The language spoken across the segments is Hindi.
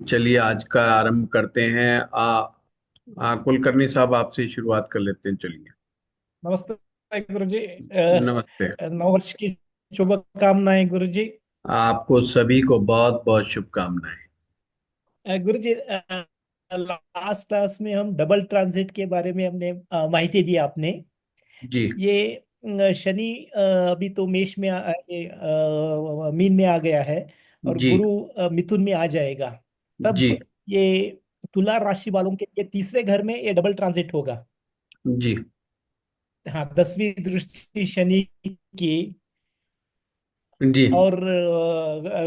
चलिए आज का आरंभ करते हैं। कुलकर्णी साहब आपसे ही शुरुआत कर लेते हैं। चलिए। नमस्ते गुरु जी। नमस्ते। नव वर्ष की शुभकामनाएं गुरु जी। आपको सभी को बहुत बहुत शुभकामनाएं। गुरु जी, लास्ट क्लास में हम डबल ट्रांजिट के बारे में हमने माहिती दी आपने। जी। ये शनि अभी तो मेष में मीन में आ गया है, और जी। गुरु मिथुन में आ जाएगा। जी। तब ये तुला राशि वालों के लिए तीसरे घर में ये डबल ट्रांजिट होगा। जी। हाँ, 10वीं दृष्टि शनि की, जी। और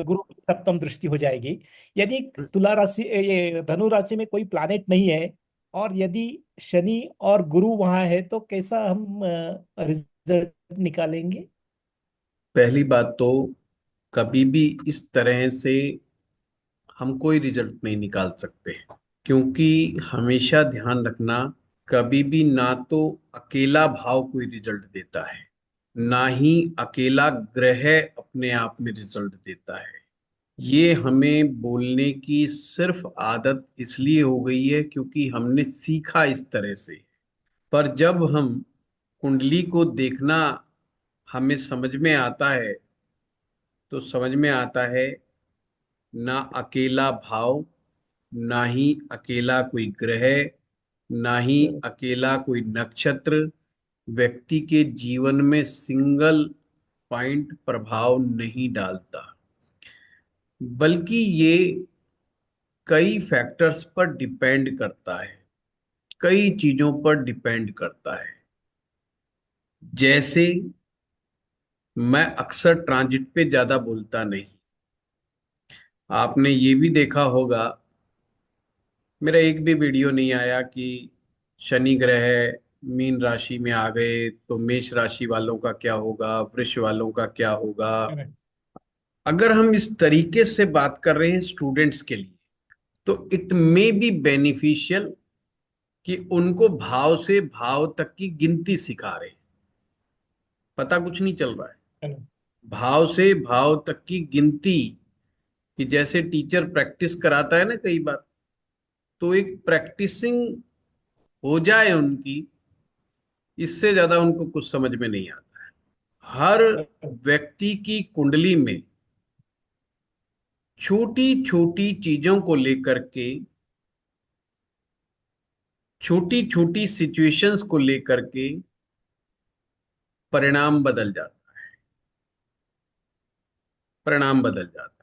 गुरु की सप्तम दृष्टि हो जाएगी। यदि तुला राशि ये धनु राशि में कोई प्लैनेट नहीं है, और यदि शनि और गुरु वहां है, तो कैसा हम रिजल्ट निकालेंगे? पहली बात तो कभी भी इस तरह से हम कोई रिजल्ट नहीं निकाल सकते, क्योंकि हमेशा ध्यान रखना, कभी भी ना तो अकेला भाव कोई रिजल्ट देता है, ना ही अकेला ग्रह अपने आप में रिजल्ट देता है। ये हमें बोलने की सिर्फ आदत इसलिए हो गई है क्योंकि हमने सीखा इस तरह से। पर जब हम कुंडली को देखना हमें समझ में आता है, तो समझ में आता है ना अकेला भाव, ना ही अकेला कोई ग्रह, ना ही अकेला कोई नक्षत्र व्यक्ति के जीवन में सिंगल पॉइंट प्रभाव नहीं डालता, बल्कि ये कई फैक्टर्स पर डिपेंड करता है, कई चीजों पर डिपेंड करता है। जैसे मैं अक्सर ट्रांजिट पे ज्यादा बोलता नहीं। आपने ये भी देखा होगा, मेरा एक भी वीडियो नहीं आया कि शनि ग्रह मीन राशि में आ गए तो मेष राशि वालों का क्या होगा, वृष वालों का क्या होगा। Correct. अगर हम इस तरीके से बात कर रहे हैं स्टूडेंट्स के लिए, तो इट मे बी बेनिफिशियल कि उनको भाव से भाव तक की गिनती सिखा रहे हैं। पता कुछ नहीं चल रहा है। Correct. भाव से भाव तक की गिनती, कि जैसे टीचर प्रैक्टिस कराता है ना कई बार, तो एक प्रैक्टिसिंग हो जाए उनकी, इससे ज्यादा उनको कुछ समझ में नहीं आता है। हर Correct. व्यक्ति की कुंडली में छोटी छोटी चीजों को लेकर के, छोटी छोटी सिचुएशंस को लेकर के परिणाम बदल जाता है, परिणाम बदल जाता है।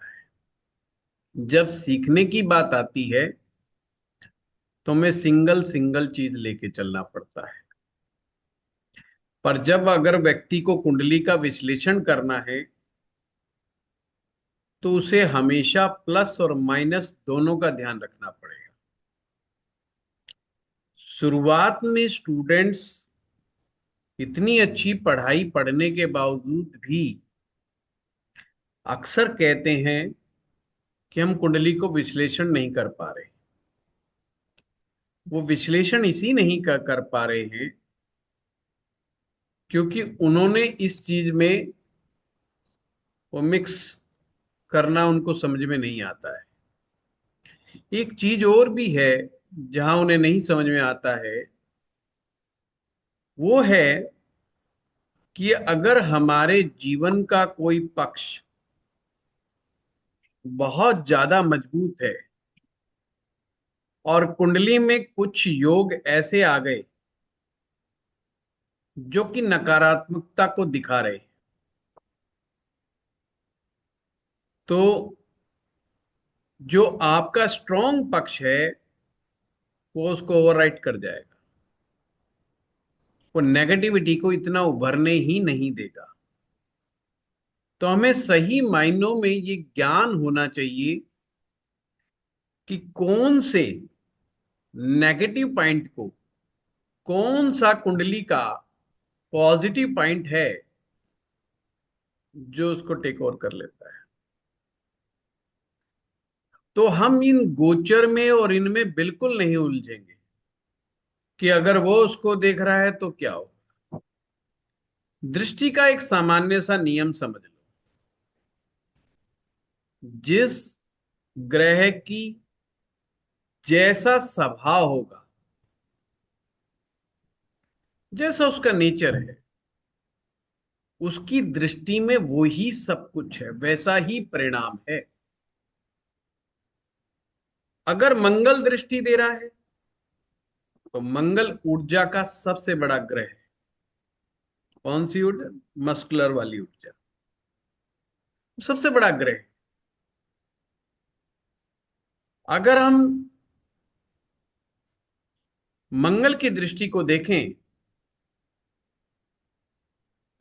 जब सीखने की बात आती है तो हमें सिंगल सिंगल चीज लेके चलना पड़ता है। पर जब अगर व्यक्ति को कुंडली का विश्लेषण करना है, तो उसे हमेशा प्लस और माइनस दोनों का ध्यान रखना पड़ेगा। शुरुआत में स्टूडेंट्स इतनी अच्छी पढ़ाई पढ़ने के बावजूद भी अक्सर कहते हैं कि हम कुंडली को विश्लेषण नहीं कर पा रहे। वो विश्लेषण इसी नहीं कर पा रहे हैं क्योंकि उन्होंने इस चीज में वो मिक्स करना उनको समझ में नहीं आता है। एक चीज और भी है जहां उन्हें नहीं समझ में आता है, वो है कि अगर हमारे जीवन का कोई पक्ष बहुत ज्यादा मजबूत है और कुंडली में कुछ योग ऐसे आ गए जो कि नकारात्मकता को दिखा रहे, तो जो आपका स्ट्रॉन्ग पक्ष है वो उसको ओवरराइट कर जाएगा। वो नेगेटिविटी को इतना उभरने ही नहीं देगा। तो हमें सही मायनों में ये ज्ञान होना चाहिए कि कौन से नेगेटिव पॉइंट को, कौन सा कुंडली का पॉजिटिव पॉइंट है जो उसको टेक ओवर कर लेता है। तो हम इन गोचर में और इनमें बिल्कुल नहीं उलझेंगे कि अगर वो उसको देख रहा है तो क्या हो। दृष्टि का एक सामान्य सा नियम समझ लो। जिस ग्रह की जैसा स्वभाव होगा, जैसा उसका नेचर है, उसकी दृष्टि में वो ही सब कुछ है, वैसा ही परिणाम है। अगर मंगल दृष्टि दे रहा है, तो मंगल ऊर्जा का सबसे बड़ा ग्रह है। कौन सी ऊर्जा? मस्कुलर वाली ऊर्जा, सबसे बड़ा ग्रह है। अगर हम मंगल की दृष्टि को देखें,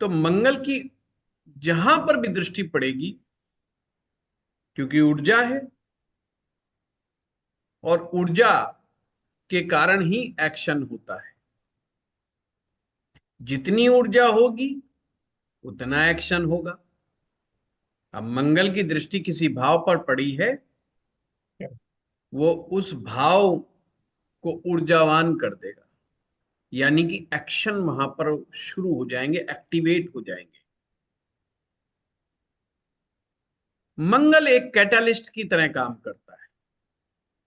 तो मंगल की जहां पर भी दृष्टि पड़ेगी, क्योंकि ऊर्जा है, और ऊर्जा के कारण ही एक्शन होता है। जितनी ऊर्जा होगी उतना एक्शन होगा। अब मंगल की दृष्टि किसी भाव पर पड़ी है, वो उस भाव को ऊर्जावान कर देगा, यानी कि एक्शन वहां पर शुरू हो जाएंगे, एक्टिवेट हो जाएंगे। मंगल एक कैटालिस्ट की तरह काम करता है।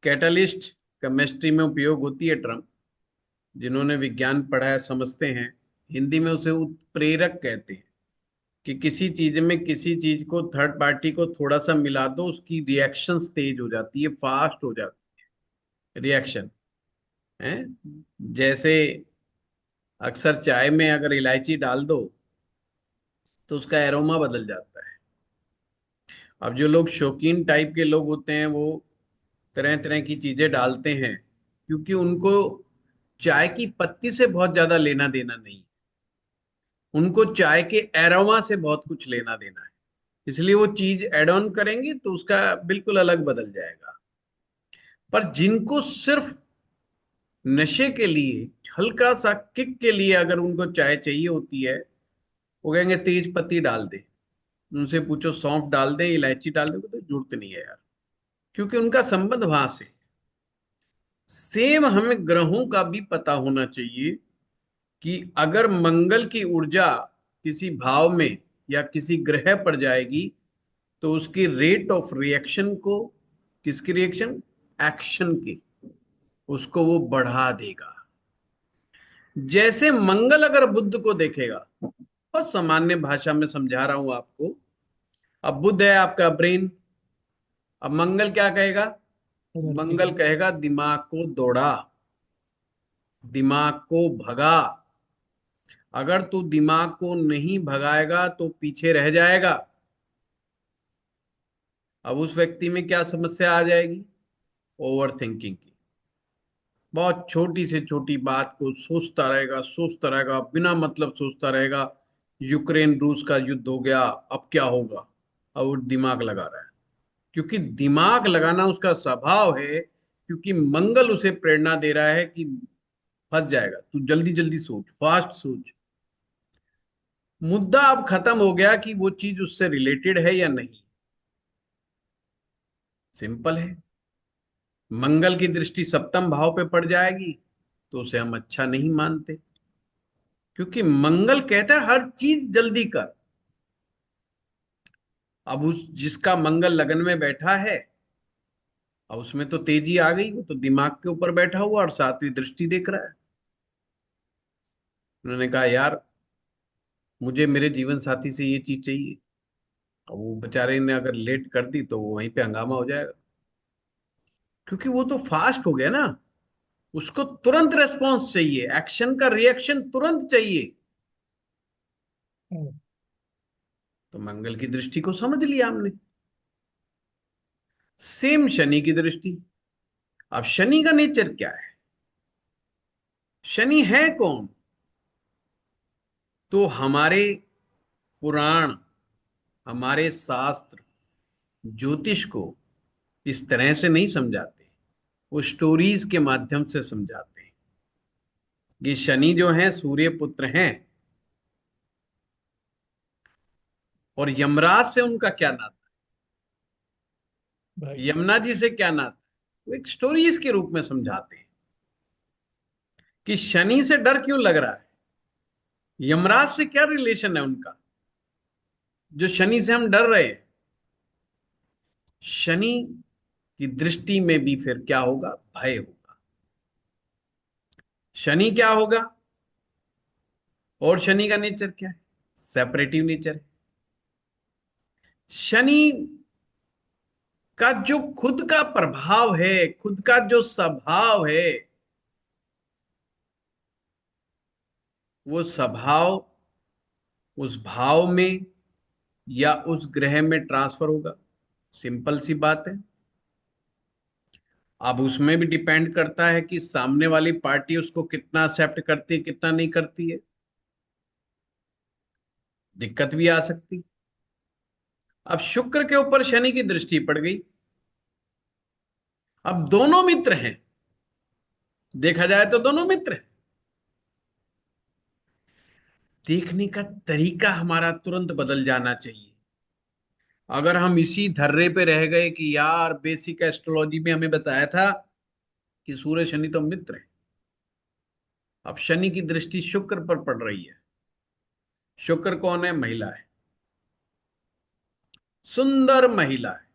कैटालिस्ट केमिस्ट्री में उपयोग होती है टर्म, जिन्होंने विज्ञान पढ़ा है समझते हैं। हिंदी में उसे उत्प्रेरक कहते हैं, कि किसी चीज में किसी चीज को, थर्ड पार्टी को थोड़ा सा मिला दो, उसकी रिएक्शंस तेज हो जाती है, फास्ट हो जाती है रिएक्शन है। जैसे अक्सर चाय में अगर इलायची डाल दो, तो उसका एरोमा बदल जाता है। अब जो लोग शौकीन टाइप के लोग होते हैं, वो तरह तरह की चीजें डालते हैं, क्योंकि उनको चाय की पत्ती से बहुत ज्यादा लेना देना नहीं है, उनको चाय के एरोमा से बहुत कुछ लेना देना है। इसलिए वो चीज एड ऑन करेंगे तो उसका बिल्कुल अलग बदल जाएगा। पर जिनको सिर्फ नशे के लिए, हल्का सा किक के लिए अगर उनको चाय चाहिए होती है, वो कहेंगे तेज पत्ती डाल दे। उनसे पूछो सौंफ डाल दे, इलायची डाल दे, तो जरूरत नहीं है यार, क्योंकि उनका संबंध वहां से। सेम हमें ग्रहों का भी पता होना चाहिए, कि अगर मंगल की ऊर्जा किसी भाव में या किसी ग्रह पर जाएगी, तो उसकी रेट ऑफ रिएक्शन को, किसकी रिएक्शन? एक्शन की, उसको वो बढ़ा देगा। जैसे मंगल अगर बुध को देखेगा, बहुत सामान्य भाषा में समझा रहा हूं आपको। अब बुध है आपका ब्रेन, अब मंगल क्या कहेगा? एनर्जी। मंगल कहेगा दिमाग को दौड़ा, दिमाग को भगा। अगर तू दिमाग को नहीं भगाएगा तो पीछे रह जाएगा। अब उस व्यक्ति में क्या समस्या आ जाएगी? ओवर थिंकिंग की। बहुत छोटी से छोटी बात को सोचता रहेगा, सोचता रहेगा, बिना मतलब सोचता रहेगा। यूक्रेन रूस का युद्ध हो गया, अब क्या होगा? अब वो दिमाग लगा रहा है, क्योंकि दिमाग लगाना उसका स्वभाव है, क्योंकि मंगल उसे प्रेरणा दे रहा है कि फंस जाएगा, तू जल्दी जल्दी सोच, फास्ट सोच। मुद्दा अब खत्म हो गया कि वो चीज उससे रिलेटेड है या नहीं। सिंपल है। मंगल की दृष्टि सप्तम भाव पे पड़ जाएगी, तो उसे हम अच्छा नहीं मानते, क्योंकि मंगल कहता है हर चीज जल्दी कर। अब उस जिसका मंगल लगन में बैठा है, अब उसमें तो तेजी आ गई, वो तो दिमाग के ऊपर बैठा हुआ और सातवीं दृष्टि देख रहा है। उन्होंने कहा यार, मुझे मेरे जीवन साथी से ये चीज चाहिए। अब वो बेचारे ने अगर लेट कर दी, तो वो वहीं पे हंगामा हो जाएगा, क्योंकि वो तो फास्ट हो गया ना। उसको तुरंत रेस्पॉन्स चाहिए, एक्शन का रिएक्शन तुरंत चाहिए। तो मंगल की दृष्टि को समझ लिया हमने। सेम शनि की दृष्टि। अब शनि का नेचर क्या है? शनि है कौन? तो हमारे पुराण, हमारे शास्त्र ज्योतिष को इस तरह से नहीं समझाते, वो स्टोरीज के माध्यम से समझाते हैं। कि शनि जो है सूर्य पुत्र हैं, और यमराज से उनका क्या नाता है, भाई। यमुना जी से क्या नाता है, वो एक स्टोरीज के रूप में समझाते हैं। कि शनि से डर क्यों लग रहा है, यमराज से क्या रिलेशन है उनका, जो शनि से हम डर रहे हैं। शनि की दृष्टि में भी फिर क्या होगा, भय होगा। शनि क्या होगा, और शनि का नेचर क्या है, सेपरेटिव नेचर है। शनि का जो खुद का प्रभाव है, खुद का जो स्वभाव है, वो स्वभाव उस भाव में या उस ग्रह में ट्रांसफर होगा। सिंपल सी बात है। अब उसमें भी डिपेंड करता है कि सामने वाली पार्टी उसको कितना एक्सेप्ट करती है, कितना नहीं करती है। दिक्कत भी आ सकती। अब शुक्र के ऊपर शनि की दृष्टि पड़ गई। अब दोनों मित्र हैं, देखा जाए तो दोनों मित्र हैं। देखने का तरीका हमारा तुरंत बदल जाना चाहिए। अगर हम इसी धर्रे पे रह गए कि यार बेसिक एस्ट्रोलॉजी में हमें बताया था कि सूर्य शनि तो मित्र है, अब शनि की दृष्टि शुक्र पर पड़ रही है। शुक्र कौन है, महिला है, सुंदर महिला है।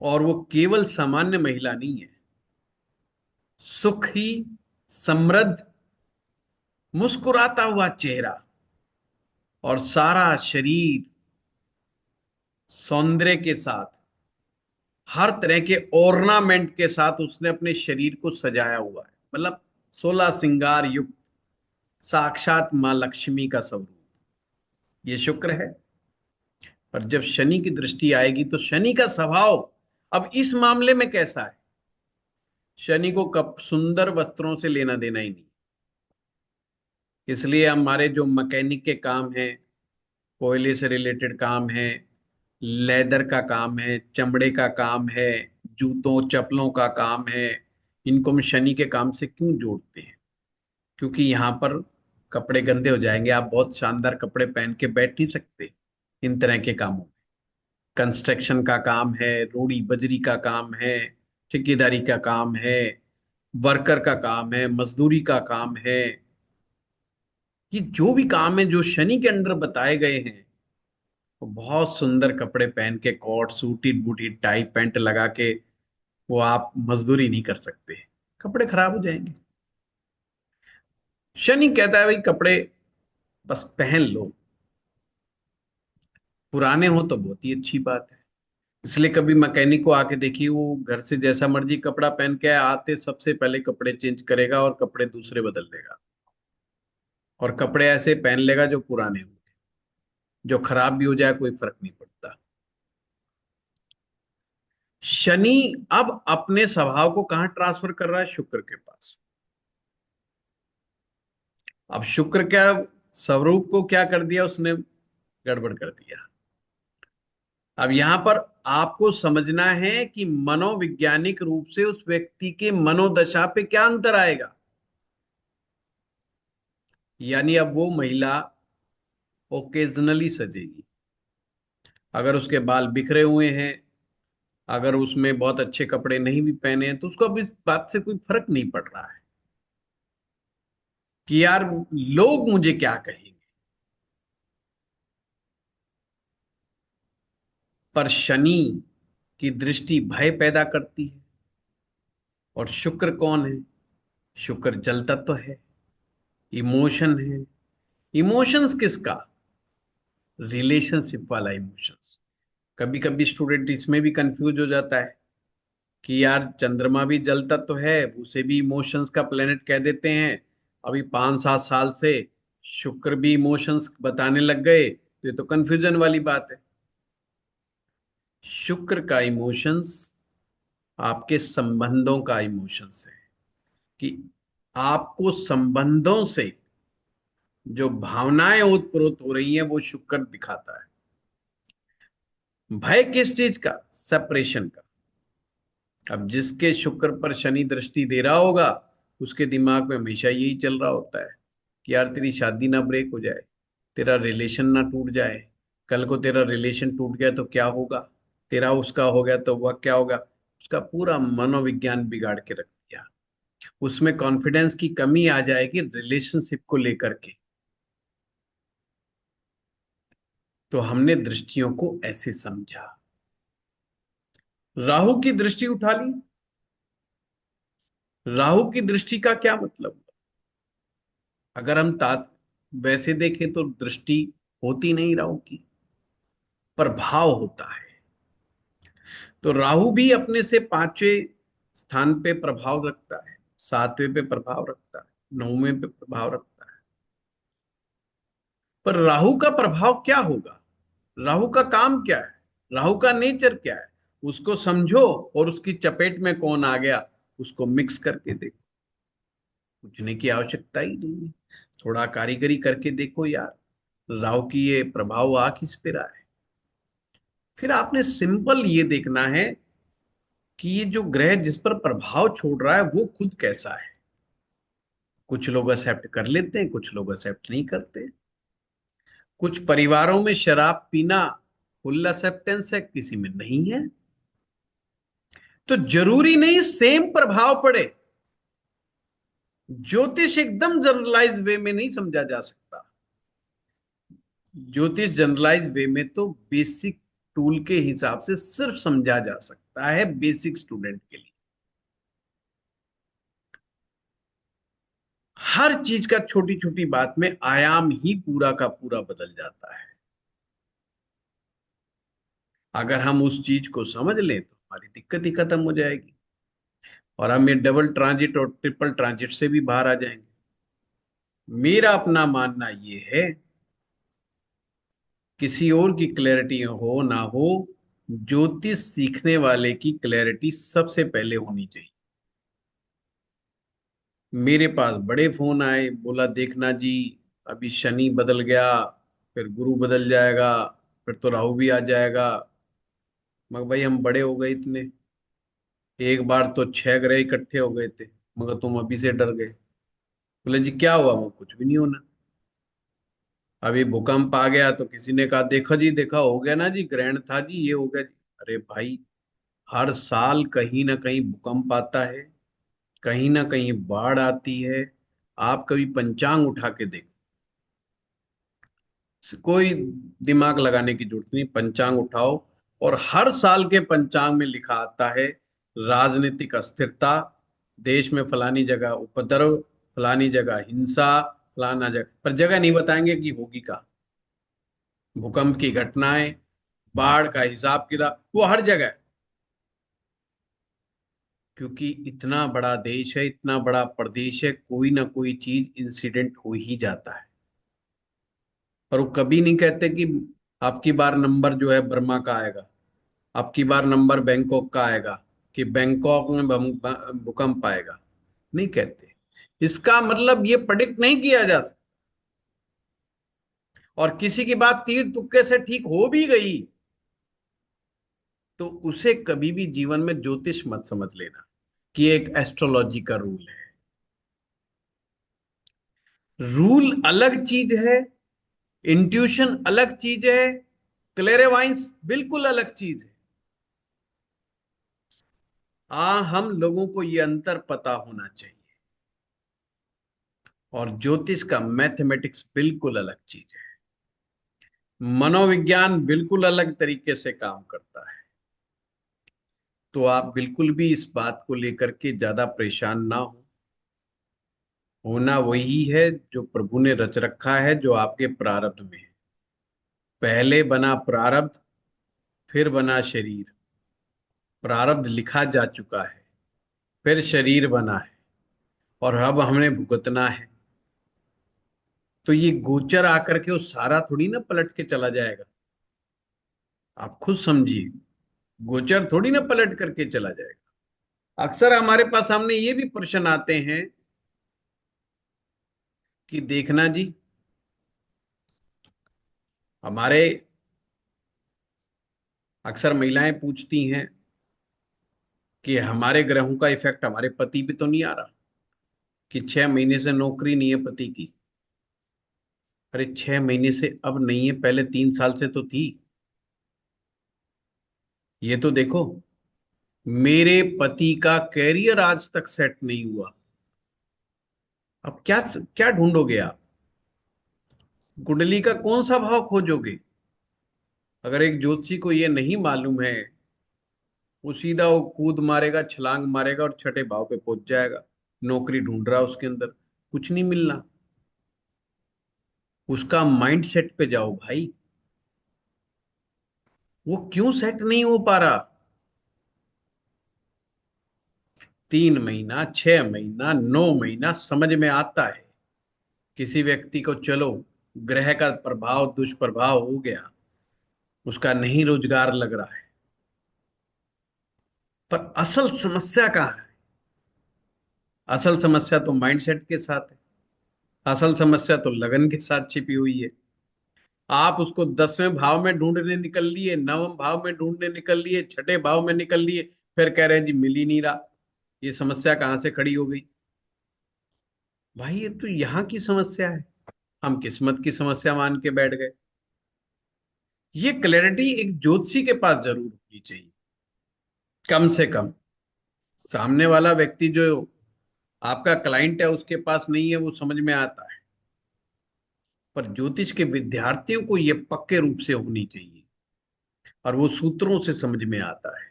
और वो केवल सामान्य महिला नहीं है, सुखी, समृद्ध, मुस्कुराता हुआ चेहरा और सारा शरीर सौंदर्य के साथ, हर तरह के ऑर्नामेंट के साथ उसने अपने शरीर को सजाया हुआ है। मतलब 16 श्रृंगार युक्त साक्षात मां लक्ष्मी का स्वरूप ये शुक्र है। पर जब शनि की दृष्टि आएगी तो शनि का स्वभाव अब इस मामले में कैसा है, शनि को कब सुंदर वस्त्रों से लेना देना ही नहीं। इसलिए हमारे जो मैकेनिक के काम हैं, कोयले से रिलेटेड काम है, लेदर का काम है, चमड़े का काम है, जूतों चप्पलों का काम है, इनको हम शनि के काम से क्यों जोड़ते हैं? क्योंकि यहाँ पर कपड़े गंदे हो जाएंगे, आप बहुत शानदार कपड़े पहन के बैठ नहीं सकते इन तरह के कामों में। कंस्ट्रक्शन का काम है, रोड़ी बजरी का काम है, ठेकेदारी का काम है, वर्कर का काम है, मजदूरी का काम है। ये जो भी काम है जो शनि के अंडर बताए गए हैं, वो बहुत सुंदर कपड़े पहन के, कोट सूटी बूटी टाई पैंट लगा के वो आप मजदूरी नहीं कर सकते, कपड़े खराब हो जाएंगे। शनि कहता है भाई कपड़े बस पहन लो, पुराने हो तो बहुत ही अच्छी बात है। इसलिए कभी मैकेनिक को आके देखिए, वो घर से जैसा मर्जी कपड़ा पहन के आते सबसे पहले कपड़े चेंज करेगा और कपड़े दूसरे बदल देगा, और कपड़े ऐसे पहन लेगा जो पुराने हो, जो खराब भी हो जाए कोई फर्क नहीं पड़ता। शनि अब अपने स्वभाव को कहां ट्रांसफर कर रहा है, शुक्र के पास। अब शुक्र क्या, स्वरूप को क्या कर दिया उसने, गड़बड़ कर दिया। अब यहां पर आपको समझना है कि मनोवैज्ञानिक रूप से उस व्यक्ति के मनोदशा पे क्या अंतर आएगा। यानी अब वो महिला ओकेजनली सजेगी, अगर उसके बाल बिखरे हुए हैं, अगर उसमें बहुत अच्छे कपड़े नहीं भी पहने हैं, तो उसको अब इस बात से कोई फर्क नहीं पड़ रहा है कि यार लोग मुझे क्या कहेंगे। पर शनि की दृष्टि भय पैदा करती है। और शुक्र कौन है, शुक्र जल तत्व है, इमोशन है। इमोशंस किसका, रिलेशनशिप वाला इमोशंस। कभी कभी स्टूडेंट इसमें भी कंफ्यूज हो जाता है कि यार चंद्रमा भी जल तत्व है, उसे भी इमोशंस का प्लेनेट कह देते हैं। अभी 5-7 साल से शुक्र भी इमोशंस बताने लग गए, तो ये तो कंफ्यूजन वाली बात है। शुक्र का इमोशंस आपके संबंधों का इमोशंस है, कि आपको संबंधों से जो भावनाएं उत्प्रोत हो रही हैं वो शुक्र दिखाता है। भय किस चीज का, सेपरेशन का। अब जिसके शुक्र पर शनि दृष्टि दे रहा होगा, उसके दिमाग में हमेशा यही चल रहा होता है कि यार तेरी शादी ना ब्रेक हो जाए, तेरा रिलेशन ना टूट जाए, कल को तेरा रिलेशन टूट गया तो क्या होगा, तेरा उसका हो गया तो वह क्या होगा। उसका पूरा मनोविज्ञान बिगाड़ के रख दिया। उसमें कॉन्फिडेंस की कमी आ जाएगी रिलेशनशिप को लेकर के। तो हमने दृष्टियों को ऐसे समझा। राहु की दृष्टि उठा ली। राहु की दृष्टि का क्या मतलब? अगर हम तात वैसे देखें तो दृष्टि होती नहीं राहु की, प्रभाव होता है। तो राहु भी अपने से पांचवें स्थान पे प्रभाव रखता है, सातवें पे प्रभाव रखता है, नौवें पे प्रभाव रखता है। पर राहु का प्रभाव क्या होगा? राहु का काम क्या है? राहु का नेचर क्या है? उसको समझो और उसकी चपेट में कौन आ गया उसको मिक्स करके देखो। पूछने की आवश्यकता ही नहीं है। थोड़ा कारीगरी करके देखो यार, राहु की ये प्रभाव आ किस पे रहा है। फिर आपने सिंपल ये देखना है कि ये जो ग्रह जिस पर प्रभाव छोड़ रहा है वो खुद कैसा है। कुछ लोग एक्सेप्ट कर लेते हैं, कुछ लोग एक्सेप्ट नहीं करते। कुछ परिवारों में शराब पीना फुल एक्सेप्टेंस है, किसी में नहीं है। तो जरूरी नहीं सेम प्रभाव पड़े। ज्योतिष एकदम जनरलाइज वे में नहीं समझा जा सकता। ज्योतिष जनरलाइज वे में तो बेसिक टूल के हिसाब से सिर्फ समझा जा सकता है, बेसिक स्टूडेंट के लिए। हर चीज का छोटी छोटी बात में आयाम ही पूरा का पूरा बदल जाता है। अगर हम उस चीज को समझ लें तो हमारी दिक्कत ही खत्म हो जाएगी और हम ये डबल ट्रांजिट और ट्रिपल ट्रांजिट से भी बाहर आ जाएंगे। मेरा अपना मानना ये है, किसी और की क्लैरिटी हो ना हो, ज्योतिष सीखने वाले की क्लैरिटी सबसे पहले होनी चाहिए। मेरे पास बड़े फोन आए, बोला देखना जी अभी शनि बदल गया, फिर गुरु बदल जाएगा, फिर तो राहु भी आ जाएगा। मगर भाई हम बड़े हो गए इतने, एक बार तो 6 ग्रह इकट्ठे हो गए थे, मगर तुम अभी से डर गए। बोले जी क्या हुआ? वो कुछ भी नहीं होना। अभी भूकंप आ गया तो किसी ने कहा देखो जी, देखा हो गया ना जी, ग्रहण था जी, ये हो गया जी। अरे भाई, हर साल कहीं ना कहीं भूकंप आता है, कहीं ना कहीं बाढ़ आती है। आप कभी पंचांग उठा के देखो, कोई दिमाग लगाने की जरूरत नहीं, पंचांग उठाओ और हर साल के पंचांग में लिखा आता है राजनीतिक अस्थिरता, देश में फलानी जगह उपद्रव, फलानी जगह हिंसा, फलाना जगह, पर जगह नहीं बताएंगे कि होगी का। भूकंप की घटनाएं, बाढ़ का हिसाब किताब, वो हर जगह है। क्योंकि इतना बड़ा देश है, इतना बड़ा प्रदेश है, कोई ना कोई चीज इंसिडेंट हो ही जाता है। पर वो कभी नहीं कहते कि आपकी बार नंबर जो है बर्मा का आएगा, आपकी बार नंबर बैंकॉक का आएगा, कि बैंकॉक में भूकंप आएगा। नहीं कहते। इसका मतलब ये प्रेडिक्ट नहीं किया जा सकता। और किसी की बात तीर तुक्के से ठीक हो भी गई तो उसे कभी भी जीवन में ज्योतिष मत समझ लेना कि एक एस्ट्रोलॉजी का रूल है। रूल अलग चीज है, इंट्यूशन अलग चीज है, क्लेरेवाइंस बिल्कुल अलग चीज है। हम लोगों को ये अंतर पता होना चाहिए। और ज्योतिष का मैथमेटिक्स बिल्कुल अलग चीज है। मनोविज्ञान बिल्कुल अलग तरीके से काम करता है। तो आप बिल्कुल भी इस बात को लेकर के ज्यादा परेशान ना हो। होना वही है जो प्रभु ने रच रखा है, जो आपके प्रारब्ध में है। पहले बना प्रारब्ध, फिर बना शरीर। प्रारब्ध लिखा जा चुका है, फिर शरीर बना है और अब हमने भुगतना है। तो ये गोचर आकर के वो सारा थोड़ी ना पलट के चला जाएगा। आप खुद समझिए, गोचर थोड़ी ना पलट करके चला जाएगा। अक्सर हमारे पास सामने ये भी प्रश्न आते हैं कि देखना जी, हमारे अक्सर महिलाएं पूछती हैं कि हमारे ग्रहों का इफेक्ट हमारे पति पे तो नहीं आ रहा, कि 6 महीने से नौकरी नहीं है पति की। अरे 6 महीने से अब नहीं है, पहले 3 साल से तो थी। ये तो देखो, मेरे पति का कैरियर आज तक सेट नहीं हुआ। अब क्या क्या ढूंढोगे आप? कुंडली का कौन सा भाव खोजोगे? अगर एक ज्योतिषी को ये नहीं मालूम है, वो सीधा वो कूद मारेगा, छलांग मारेगा और छठे भाव पे पहुंच जाएगा। नौकरी ढूंढ रहा उसके अंदर, कुछ नहीं मिलना। उसका माइंड सेट पे जाओ भाई, वो क्यों सेट नहीं हो पा रहा। 3 महीना, 6 महीना, 9 महीना समझ में आता है किसी व्यक्ति को, चलो ग्रह का प्रभाव दुष्प्रभाव हो गया, उसका नहीं रोजगार लग रहा है। पर असल समस्या कहाँ है? असल समस्या तो माइंडसेट के साथ है। असल समस्या तो लगन के साथ छिपी हुई है। आप उसको 10वें भाव में ढूंढने निकल लिए, 9वें भाव में ढूंढने निकल लिए, छठे भाव में निकल लिए, फिर कह रहे हैं जी मिल ही नहीं रहा। ये समस्या कहाँ से खड़ी हो गई? भाई ये तो यहाँ की समस्या है, हम किस्मत की समस्या मान के बैठ गए। ये क्लैरिटी एक ज्योतिषी के पास जरूर होनी चाहिए, कम से कम। सामने वाला व्यक्ति जो आपका क्लाइंट है उसके पास नहीं है, वो समझ में आता है। पर ज्योतिष के विद्यार्थियों को यह पक्के रूप से होनी चाहिए, और वो सूत्रों से समझ में आता है।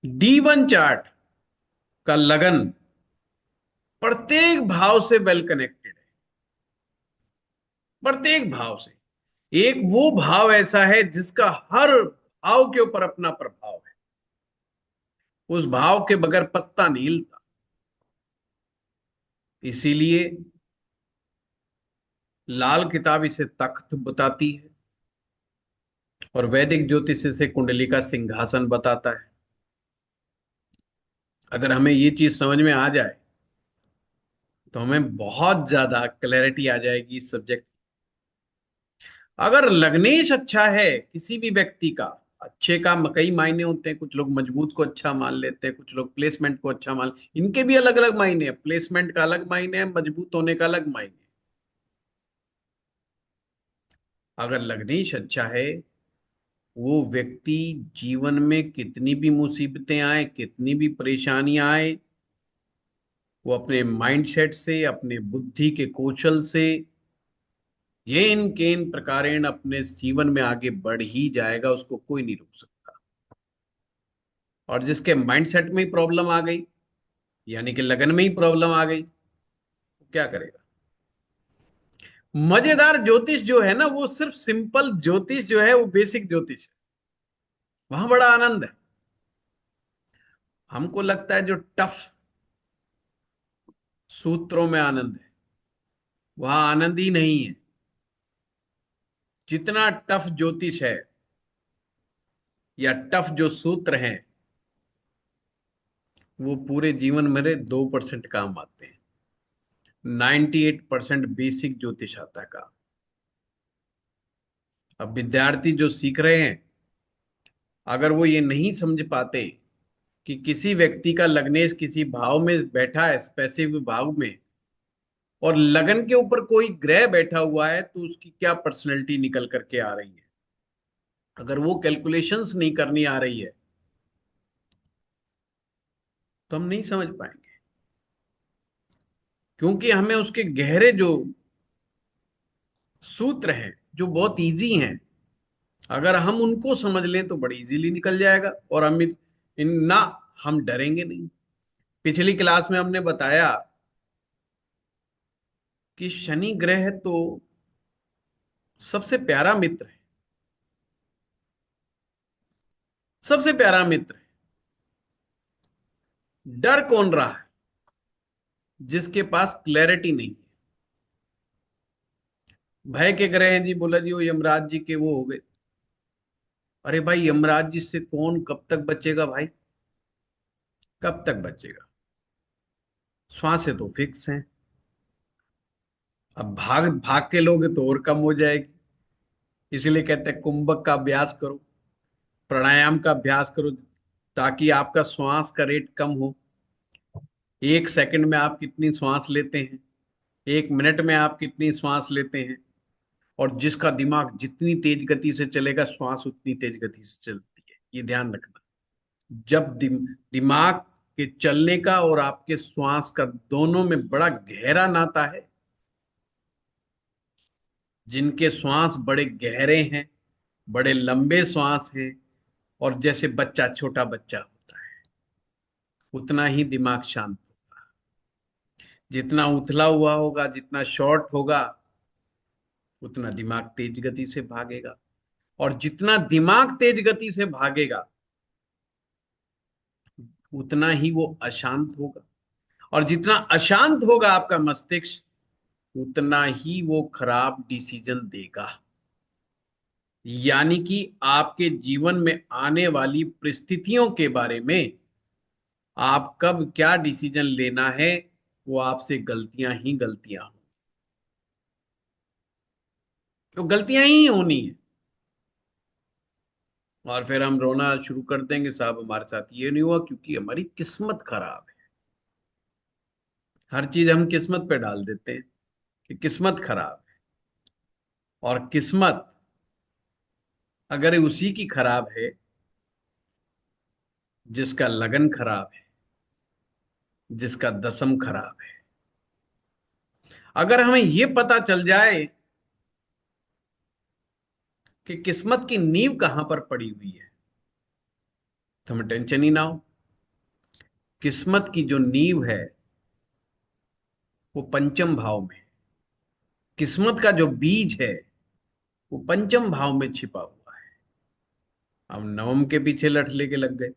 D1 चार्ट का लगन प्रत्येक भाव से वेल कनेक्टेड है। प्रत्येक भाव से। एक वो भाव ऐसा है जिसका हर भाव के ऊपर अपना प्रभाव है, उस भाव के बगैर पत्ता नहीं हिलता। इसीलिए लाल किताब इसे तख्त बताती है, और वैदिक ज्योतिष से कुंडली का सिंहासन बताता है। अगर हमें ये चीज समझ में आ जाए तो हमें बहुत ज्यादा क्लैरिटी आ जाएगी इस सब्जेक्ट। अगर लग्नेश अच्छा है किसी भी व्यक्ति का, अच्छे का कई मायने होते हैं। कुछ लोग मजबूत को अच्छा मान लेते हैं, कुछ लोग प्लेसमेंट को अच्छा मान, इनके भी अलग अलग मायने हैं। प्लेसमेंट का अलग मायने है, मजबूत होने का अलग मायने है। अगर लग्नेश अच्छा है, वो व्यक्ति जीवन में कितनी भी मुसीबतें आए, कितनी भी परेशानियां आए, वो अपने माइंडसेट से, अपने बुद्धि के कौशल से, ये इनके इन प्रकारेण अपने जीवन में आगे बढ़ ही जाएगा, उसको कोई नहीं रोक सकता। और जिसके माइंडसेट में ही प्रॉब्लम आ गई, यानी कि लगन में ही प्रॉब्लम आ गई, वो क्या करेगा? मजेदार ज्योतिष जो है ना, वो सिर्फ सिंपल ज्योतिष जो है, वो बेसिक ज्योतिष है, वहां बड़ा आनंद है। हमको लगता है जो टफ सूत्रों में आनंद है, वहां आनंद ही नहीं है। जितना टफ ज्योतिष है या टफ जो सूत्र हैं, वो पूरे जीवन मेरे 2% काम आते हैं। 98% बेसिक ज्योतिष आता का। अब विद्यार्थी जो सीख रहे हैं, अगर वो ये नहीं समझ पाते कि किसी व्यक्ति का लग्नेश किसी भाव में बैठा है, स्पेसिफिक भाव में, और लगन के ऊपर कोई ग्रह बैठा हुआ है, तो उसकी क्या पर्सनैलिटी निकल करके आ रही है, अगर वो कैलकुलेशंस नहीं करनी आ रही है, तो हम नहीं समझ पाएंगे। क्योंकि हमें उसके गहरे जो सूत्र हैं, जो बहुत इजी हैं, अगर हम उनको समझ लें तो बड़ी इजीली निकल जाएगा, और हम इन ना, हम डरेंगे नहीं। पिछली क्लास में हमने बताया कि शनि ग्रह तो सबसे प्यारा मित्र है, सबसे प्यारा मित्र है। डर कौन रहा है? जिसके पास क्लैरिटी नहीं है। भय के ग्रह हैं जी, बोला जी वो यमराज जी के वो हो गए। अरे भाई, यमराज जी से कौन कब तक बचेगा भाई? कब तक बचेगा? श्वासें तो फिक्स हैं। अब भाग भाग के लोगे तो और कम हो जाएगी। इसीलिए कहते हैं कुंभक का अभ्यास करो, प्राणायाम का अभ्यास करो, ताकि आपका श्वास का रेट कम हो। 1 सेकंड में आप कितनी श्वास लेते हैं, 1 मिनट में आप कितनी श्वास लेते हैं, और जिसका दिमाग जितनी तेज गति से चलेगा, श्वास उतनी तेज गति से चलती है, ये ध्यान रखना। जब दिमाग के चलने का और आपके श्वास का दोनों में बड़ा गहरा नाता है। जिनके श्वास बड़े गहरे हैं, बड़े लंबे श्वास हैं, और जैसे बच्चा, छोटा बच्चा होता है, उतना ही दिमाग शांत होगा। जितना उथला हुआ होगा, जितना शॉर्ट होगा, उतना दिमाग तेज गति से भागेगा। और जितना दिमाग तेज गति से भागेगा, उतना ही वो अशांत होगा। और जितना अशांत होगा आपका मस्तिष्क, उतना ही वो खराब डिसीजन देगा। यानी कि आपके जीवन में आने वाली परिस्थितियों के बारे में आप कब क्या डिसीजन लेना है, वो आपसे गलतियां ही गलतियां हो, तो गलतियां ही होनी है। और फिर हम रोना शुरू कर देंगे, साहब हमारे साथ ये नहीं हुआ क्योंकि हमारी किस्मत खराब है। हर चीज हम किस्मत पे डाल देते हैं कि किस्मत खराब है। और किस्मत अगर उसी की खराब है जिसका लगन खराब है, जिसका दसम खराब है। अगर हमें यह पता चल जाए कि किस्मत की नींव कहां पर पड़ी हुई है, तो हमें टेंशन ही ना हो। किस्मत की जो नींव है वो पंचम भाव में, किस्मत का जो बीज है वो पंचम भाव में छिपा हुआ है। हम नवम के पीछे लठ लेके लग गए।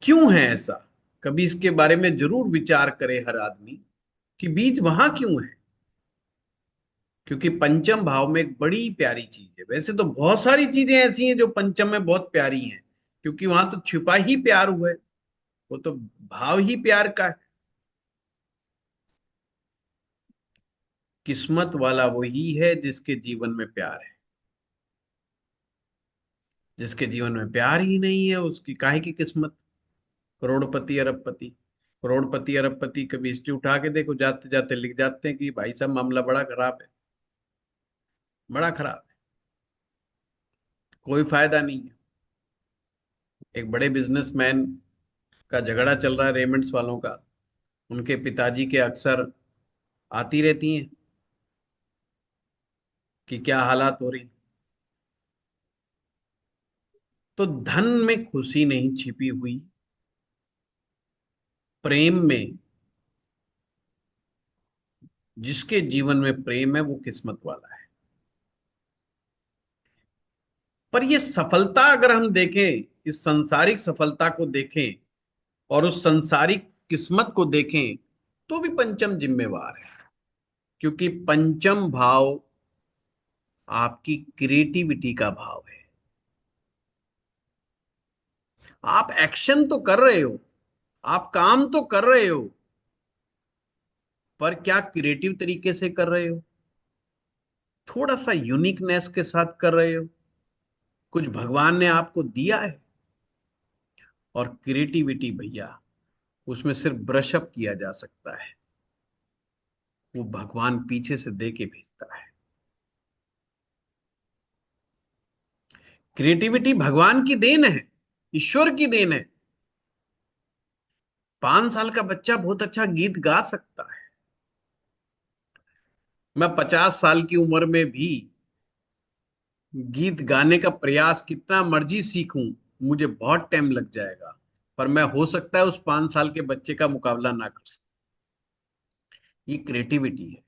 क्यों है ऐसा? कभी इसके बारे में जरूर विचार करे हर आदमी कि बीज वहां क्यों है। क्योंकि पंचम भाव में एक बड़ी प्यारी चीज है। वैसे तो बहुत सारी चीजें ऐसी हैं जो पंचम में बहुत प्यारी हैं, क्योंकि वहां तो छिपा ही प्यार हुआ है। वो तो भाव ही प्यार का है। किस्मत वाला वही है जिसके जीवन में प्यार है। जिसके जीवन में प्यार ही नहीं है, उसकी काहे की किस्मत। करोड़पति अरबपति, करोड़पति अरबपति कभी हिस्ट्री उठा के देखो, जाते जाते लिख जाते हैं कि भाई साहब मामला बड़ा खराब है, बड़ा खराब है, कोई फायदा नहीं है। एक बड़े बिजनेसमैन का झगड़ा चल रहा है रेमंड्स वालों का। उनके पिताजी के अक्सर आती रहती हैं कि क्या हालात हो रही। तो धन में खुशी नहीं छिपी हुई, प्रेम में। जिसके जीवन में प्रेम है वो किस्मत वाला है। पर ये सफलता अगर हम देखें, इस संसारिक सफलता को देखें और उस संसारिक किस्मत को देखें, तो भी पंचम जिम्मेवार है। क्योंकि पंचम भाव आपकी क्रिएटिविटी का भाव है। आप एक्शन तो कर रहे हो, आप काम तो कर रहे हो, पर क्या क्रिएटिव तरीके से कर रहे हो? थोड़ा सा यूनिकनेस के साथ कर रहे हो? कुछ भगवान ने आपको दिया है। और क्रिएटिविटी भैया, उसमें सिर्फ ब्रश अप किया जा सकता है। वो भगवान पीछे से दे के भेजता है। क्रिएटिविटी भगवान की देन है, ईश्वर की देन है। 5 साल का बच्चा बहुत अच्छा गीत गा सकता है। मैं 50 साल की उम्र में भी गीत गाने का प्रयास कितना मर्जी सीखूं, मुझे बहुत टाइम लग जाएगा। पर मैं हो सकता है उस 5 साल के बच्चे का मुकाबला ना कर सकूं। ये क्रिएटिविटी है।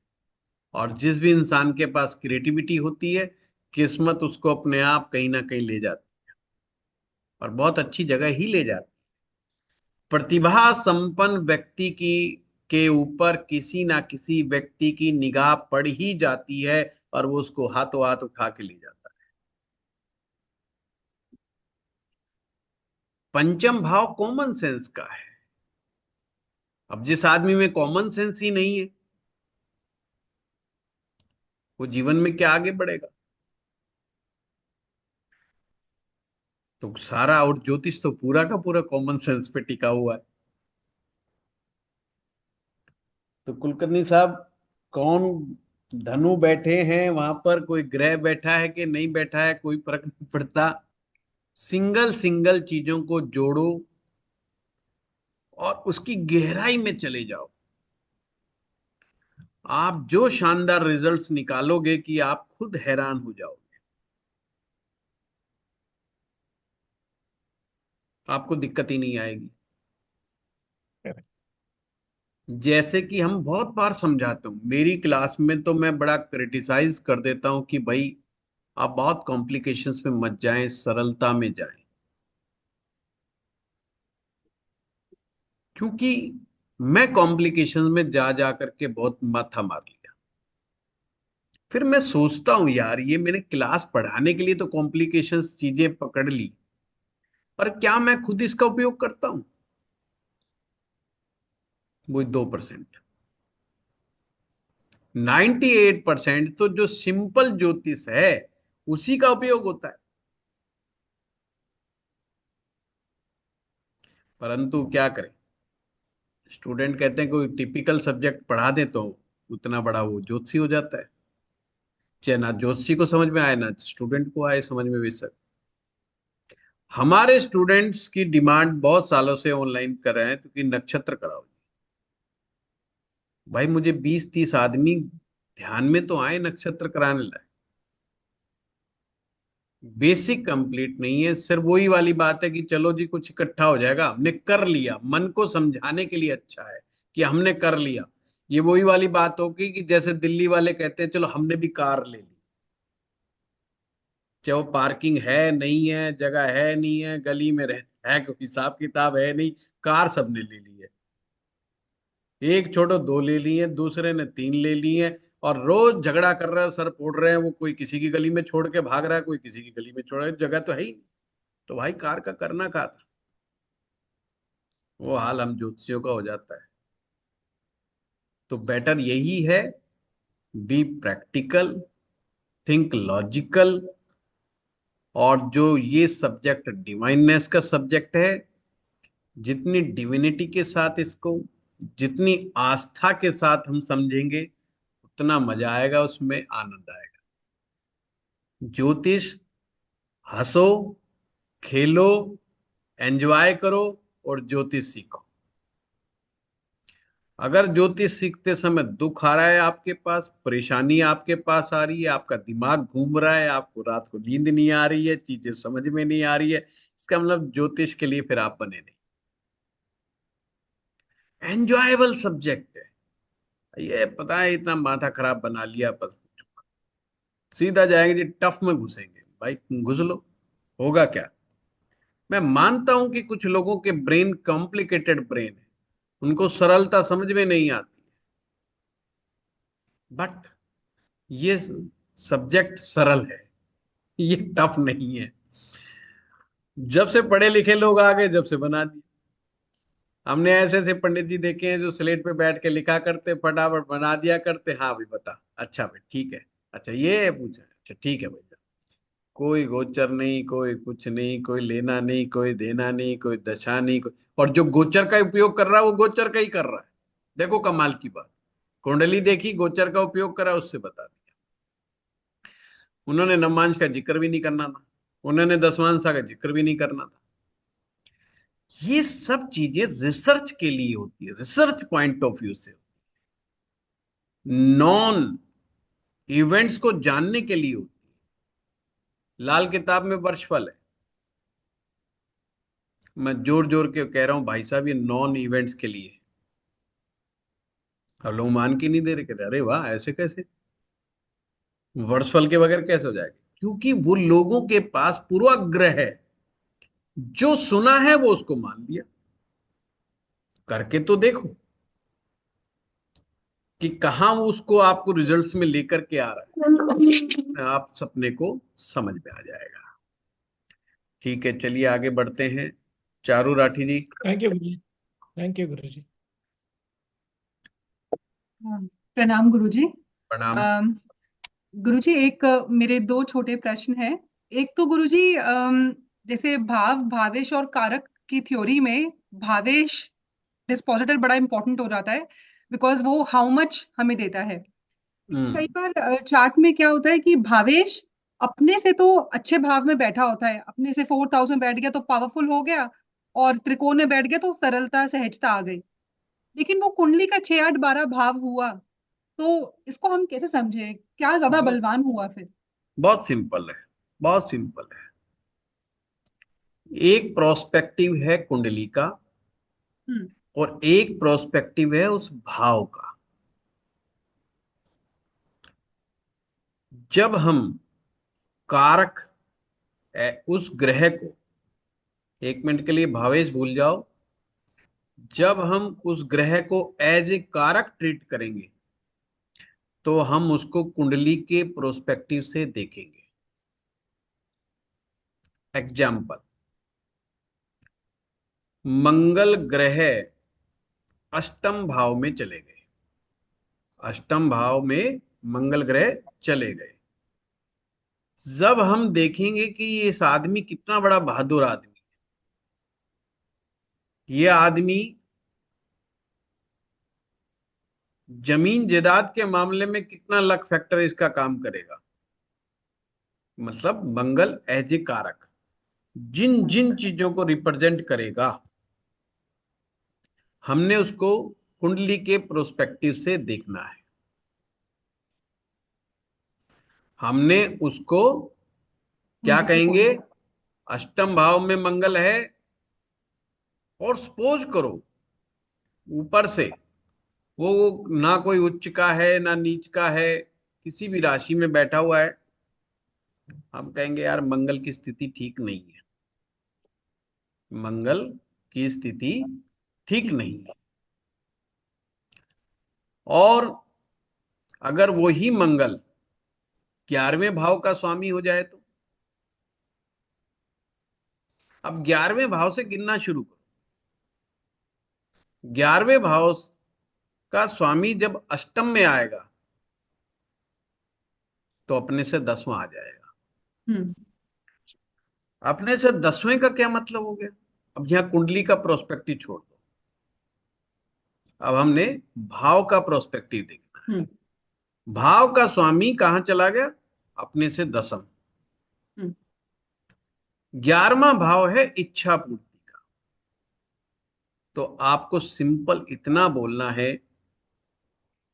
और जिस भी इंसान के पास क्रिएटिविटी होती है, किस्मत उसको अपने आप कहीं ना कहीं ले जाती है, और बहुत अच्छी जगह ही ले जाती है। प्रतिभा संपन्न व्यक्ति की के ऊपर किसी ना किसी व्यक्ति की निगाह पड़ ही जाती है, और वो उसको हाथों हाथ उठा के ले जाता है। पंचम भाव कॉमन सेंस का है। अब जिस आदमी में कॉमन सेंस ही नहीं है, वो जीवन में क्या आगे बढ़ेगा? तो सारा और ज्योतिष तो पूरा का पूरा कॉमन सेंस पे टिका हुआ है। तो कुलकर्णी साहब, कौन धनु बैठे हैं वहां पर, कोई ग्रह बैठा है कि नहीं बैठा है, कोई फर्क नहीं पड़ता। सिंगल सिंगल चीजों को जोड़ो और उसकी गहराई में चले जाओ। आप जो शानदार रिजल्ट्स निकालोगे कि आप खुद हैरान हो जाओगे। आपको दिक्कत ही नहीं आएगी। Correct. जैसे कि हम बहुत बार समझाते हूँ, मेरी क्लास में तो मैं बड़ा क्रिटिसाइज कर देता हूँ कि भाई आप बहुत कॉम्प्लिकेशंस में मत जाएं, सरलता में जाएं। क्योंकि मैं कॉम्प्लिकेशंस में जा जा करके बहुत माथा मार लिया। फिर मैं सोचता हूँ यार, ये मैंने क्लास पढ़ाने के लिए तो कॉम्प्लिकेशंस चीजें पकड़ ली, पर क्या मैं खुद इसका उपयोग करता हूँ? वो 2%। 98% तो जो सिंपल ज्योतिष है उसी का उपयोग होता है। परंतु क्या करें, स्टूडेंट कहते हैं कोई टिपिकल सब्जेक्ट पढ़ा दे तो उतना बड़ा वो ज्योतिषी हो जाता है। चाहे ना ज्योतिषी को समझ में आए ना स्टूडेंट को आए समझ में, बेशक। हमारे स्टूडेंट्स की डिमांड बहुत सालों से ऑनलाइन कर रहे हैं क्योंकि नक्षत्र कराओ। भाई मुझे 20-30 आदमी ध्यान में तो आए नक्षत्र कराने लाए। बेसिक कंप्लीट नहीं है, सिर्फ वही वाली बात है कि चलो जी कुछ इकट्ठा हो जाएगा, हमने कर लिया, मन को समझाने के लिए अच्छा है कि हमने कर लिया। ये वही वाली बात होगी कि जैसे दिल्ली वाले कहते हैं चलो हमने भी कार ले ली, चाहे वो पार्किंग है नहीं है, जगह है नहीं है, गली में रह है कोई हिसाब किताब है नहीं, कार सबने ले ली है। एक छोड़ो दो ले ली है, दूसरे ने तीन ले ली है, और रोज झगड़ा कर रहे हैं, सर फोड़ रहे हैं, वो कोई किसी की गली में छोड़ के भाग रहा है, कोई किसी की गली में छोड़ रहा है, जगह तो है ही नहीं। तो भाई कार का करना क्या था? वो हाल हम ज्योतिषियों का हो जाता है। तो बेटर यही है, बी प्रैक्टिकल, थिंक लॉजिकल। और जो ये सब्जेक्ट डिवाइननेस का सब्जेक्ट है, जितनी डिविनिटी के साथ इसको, जितनी आस्था के साथ हम समझेंगे, उतना मजा आएगा, उसमें आनंद आएगा। ज्योतिष, हंसो, खेलो, एंजॉय करो, और ज्योतिष सीखो। अगर ज्योतिष सीखते समय दुख आ रहा है, आपके पास परेशानी आपके पास आ रही है, आपका दिमाग घूम रहा है, आपको रात को नींद नहीं आ रही है, चीजें समझ में नहीं आ रही है, इसका मतलब ज्योतिष के लिए फिर आप बने नहीं। एंजॉयबल सब्जेक्ट है ये, पता है इतना माथा खराब बना लिया, पर सीधा जाएंगे जी टफ में घुसेंगे, भाई घुस लो, होगा क्या? मैं मानता हूं कि कुछ लोगों के ब्रेन कॉम्प्लिकेटेड ब्रेन है, उनको सरलता समझ में नहीं आती, बट ये सब्जेक्ट सरल है, ये टफ नहीं है। जब से पढ़े लिखे लोग आ गए, जब से बना दिए। हमने ऐसे ऐसे पंडित जी देखे हैं जो स्लेट पे बैठ के लिखा करते, फटाफट बना दिया करते, हाँ भाई बता, अच्छा भाई ठीक है, अच्छा ये पूछा, अच्छा ठीक है भाई। कोई गोचर नहीं, कोई कुछ नहीं, कोई लेना नहीं, कोई देना नहीं, कोई दशा नहीं, कोई। और जो गोचर का उपयोग कर रहा है वो गोचर का ही कर रहा है। देखो कमाल की बात, कुंडली देखी, गोचर का उपयोग करा, उससे बता दिया। उन्होंने नवमांश का जिक्र भी नहीं करना था, उन्होंने दसवांशा का जिक्र भी नहीं करना था। ये सब चीजें रिसर्च के लिए होती है, रिसर्च पॉइंट ऑफ व्यू से, नॉन इवेंट्स को जानने के लिए होती है। लाल किताब में वर्षफल है, मैं जोर जोर के कह रहा हूं भाई साहब ये नॉन इवेंट्स के लिए है। और लोग मान के नहीं दे रहे, कहते अरे वाह ऐसे कैसे, वर्षफल के बगैर कैसे हो जाएगा? क्योंकि वो लोगों के पास पूर्वाग्रह है, जो सुना है वो उसको मान लिया। करके तो देखो कि कहाँ वो उसको आपको रिजल्ट्स में लेकर के आ रहा है, आप सपने को समझ में आ जाएगा। ठीक है, चलिए आगे बढ़ते हैं। चारू राठी जी। Thank you Guru ji. Thank you गुरु जी। हाँ, प्रणाम गुरुजी। प्रणाम। अम, गुरुजी एक मेरे दो छोटे प्रश्न हैं। एक तो गुरुजी जैसे भाव भावेश और कारक की थ्योरी में भावेश डिस्पोजिटर बड़ा इंपॉर्टेंट हो जाता है, बिकॉज वो हाउ मच हमें देता है। हम्म। कई बार चार्ट में क्या होता है कि भावेश अपने से तो अच्छे भाव में बैठा होता है, अपने से 4000 बैठ गया तो पावरफुल हो गया, और त्रिकोण में बैठ गया तो सरलता सहजता आ गई। लेकिन वो कुंडली का 6 8 12 भाव हुआ, तो इसको हम कैसे समझे, क्या ज्यादा बहुत बलवान हुआ फिर? बहुत सिंपल है, बहुत सिंपल है। एक प्रोस्पेक्टिव है कुंडली का हम्म। और एक प्रोस्पेक्टिव है उस भाव का। जब हम कारक उस ग्रह को, एक मिनट के लिए भावेश भूल जाओ, जब हम उस ग्रह को एज ए कारक ट्रीट करेंगे तो हम उसको कुंडली के प्रोस्पेक्टिव से देखेंगे। एग्जाम्पल, मंगल ग्रह अष्टम भाव में चले गए, अष्टम भाव में मंगल ग्रह चले गए। जब हम देखेंगे कि इस आदमी कितना बड़ा बहादुर आदमी है, ये आदमी जमीन जायदाद के मामले में कितना लक फैक्टर इसका काम करेगा, मतलब मंगल एज ए कारक जिन जिन चीजों को रिप्रेजेंट करेगा, हमने उसको कुंडली के प्रोस्पेक्टिव से देखना है। हमने उसको क्या कहेंगे, अष्टम भाव में मंगल है और सपोज करो ऊपर से वो ना कोई उच्च का है ना नीच का है, किसी भी राशि में बैठा हुआ है, हम कहेंगे यार मंगल की स्थिति ठीक नहीं है, मंगल की स्थिति ठीक नहीं है। और अगर वो ही मंगल 11वें भाव का स्वामी हो जाए तो, अब 11वें भाव से गिनना शुरू करो। 11वें भाव का स्वामी जब अष्टम में आएगा तो अपने से 10वां आ जाएगा। हम्म। अपने से 10वें का क्या मतलब हो गया, अब यहां कुंडली का प्रोस्पेक्टिव छोड़ दो, अब हमने भाव का प्रोस्पेक्टिव देखना है। हम्म। भाव का स्वामी कहां चला गया, अपने से 10वां। हम्म। 11वां भाव है इच्छा पूर्ति का। तो आपको सिंपल इतना बोलना है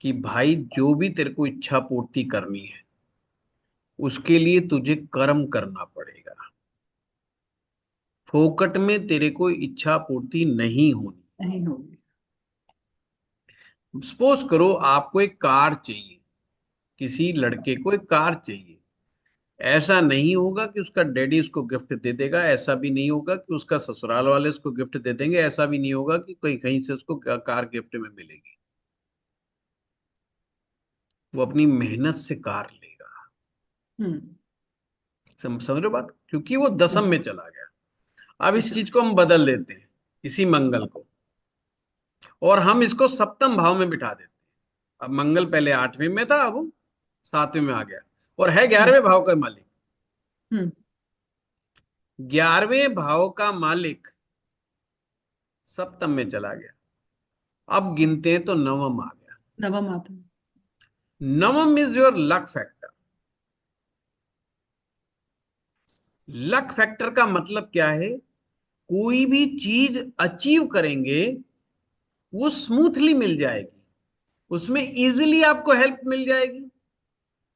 कि भाई जो भी तेरे को इच्छा पूर्ति करनी है उसके लिए तुझे कर्म करना पड़ेगा, फोकट में तेरे को इच्छा पूर्ति नहीं होनी। नहीं होगी। सपोज करो आपको एक कार चाहिए, किसी लड़के को एक कार चाहिए, ऐसा नहीं होगा कि उसका डैडी उसको गिफ्ट दे देगा, ऐसा भी नहीं होगा कि उसका ससुराल वाले उसको गिफ्ट दे देंगे, ऐसा भी नहीं होगा कि कहीं कहीं से उसको कार गिफ्ट में मिलेगी। वो अपनी मेहनत से कार लेगा। हम्म। समझ रहे हो बात, क्योंकि वो 10वें में चला गया। अब इस अच्छा। चीज को हम बदल देते हैं, इसी मंगल को, और हम इसको सप्तम भाव में बिठा देते हैं। अब मंगल पहले 8वें में था, अब वो 7वें में आ गया और है हम्म। 11वें भाव का मालिक। हम्म। 11वें भाव का मालिक सप्तम में चला गया, अब गिनते हैं तो नवम आ गया। नवम आता। नवम is your luck factor. Luck factor का मतलब क्या है, कोई भी चीज अचीव करेंगे वो स्मूथली मिल जाएगी, उसमें इजीली आपको हेल्प मिल जाएगी।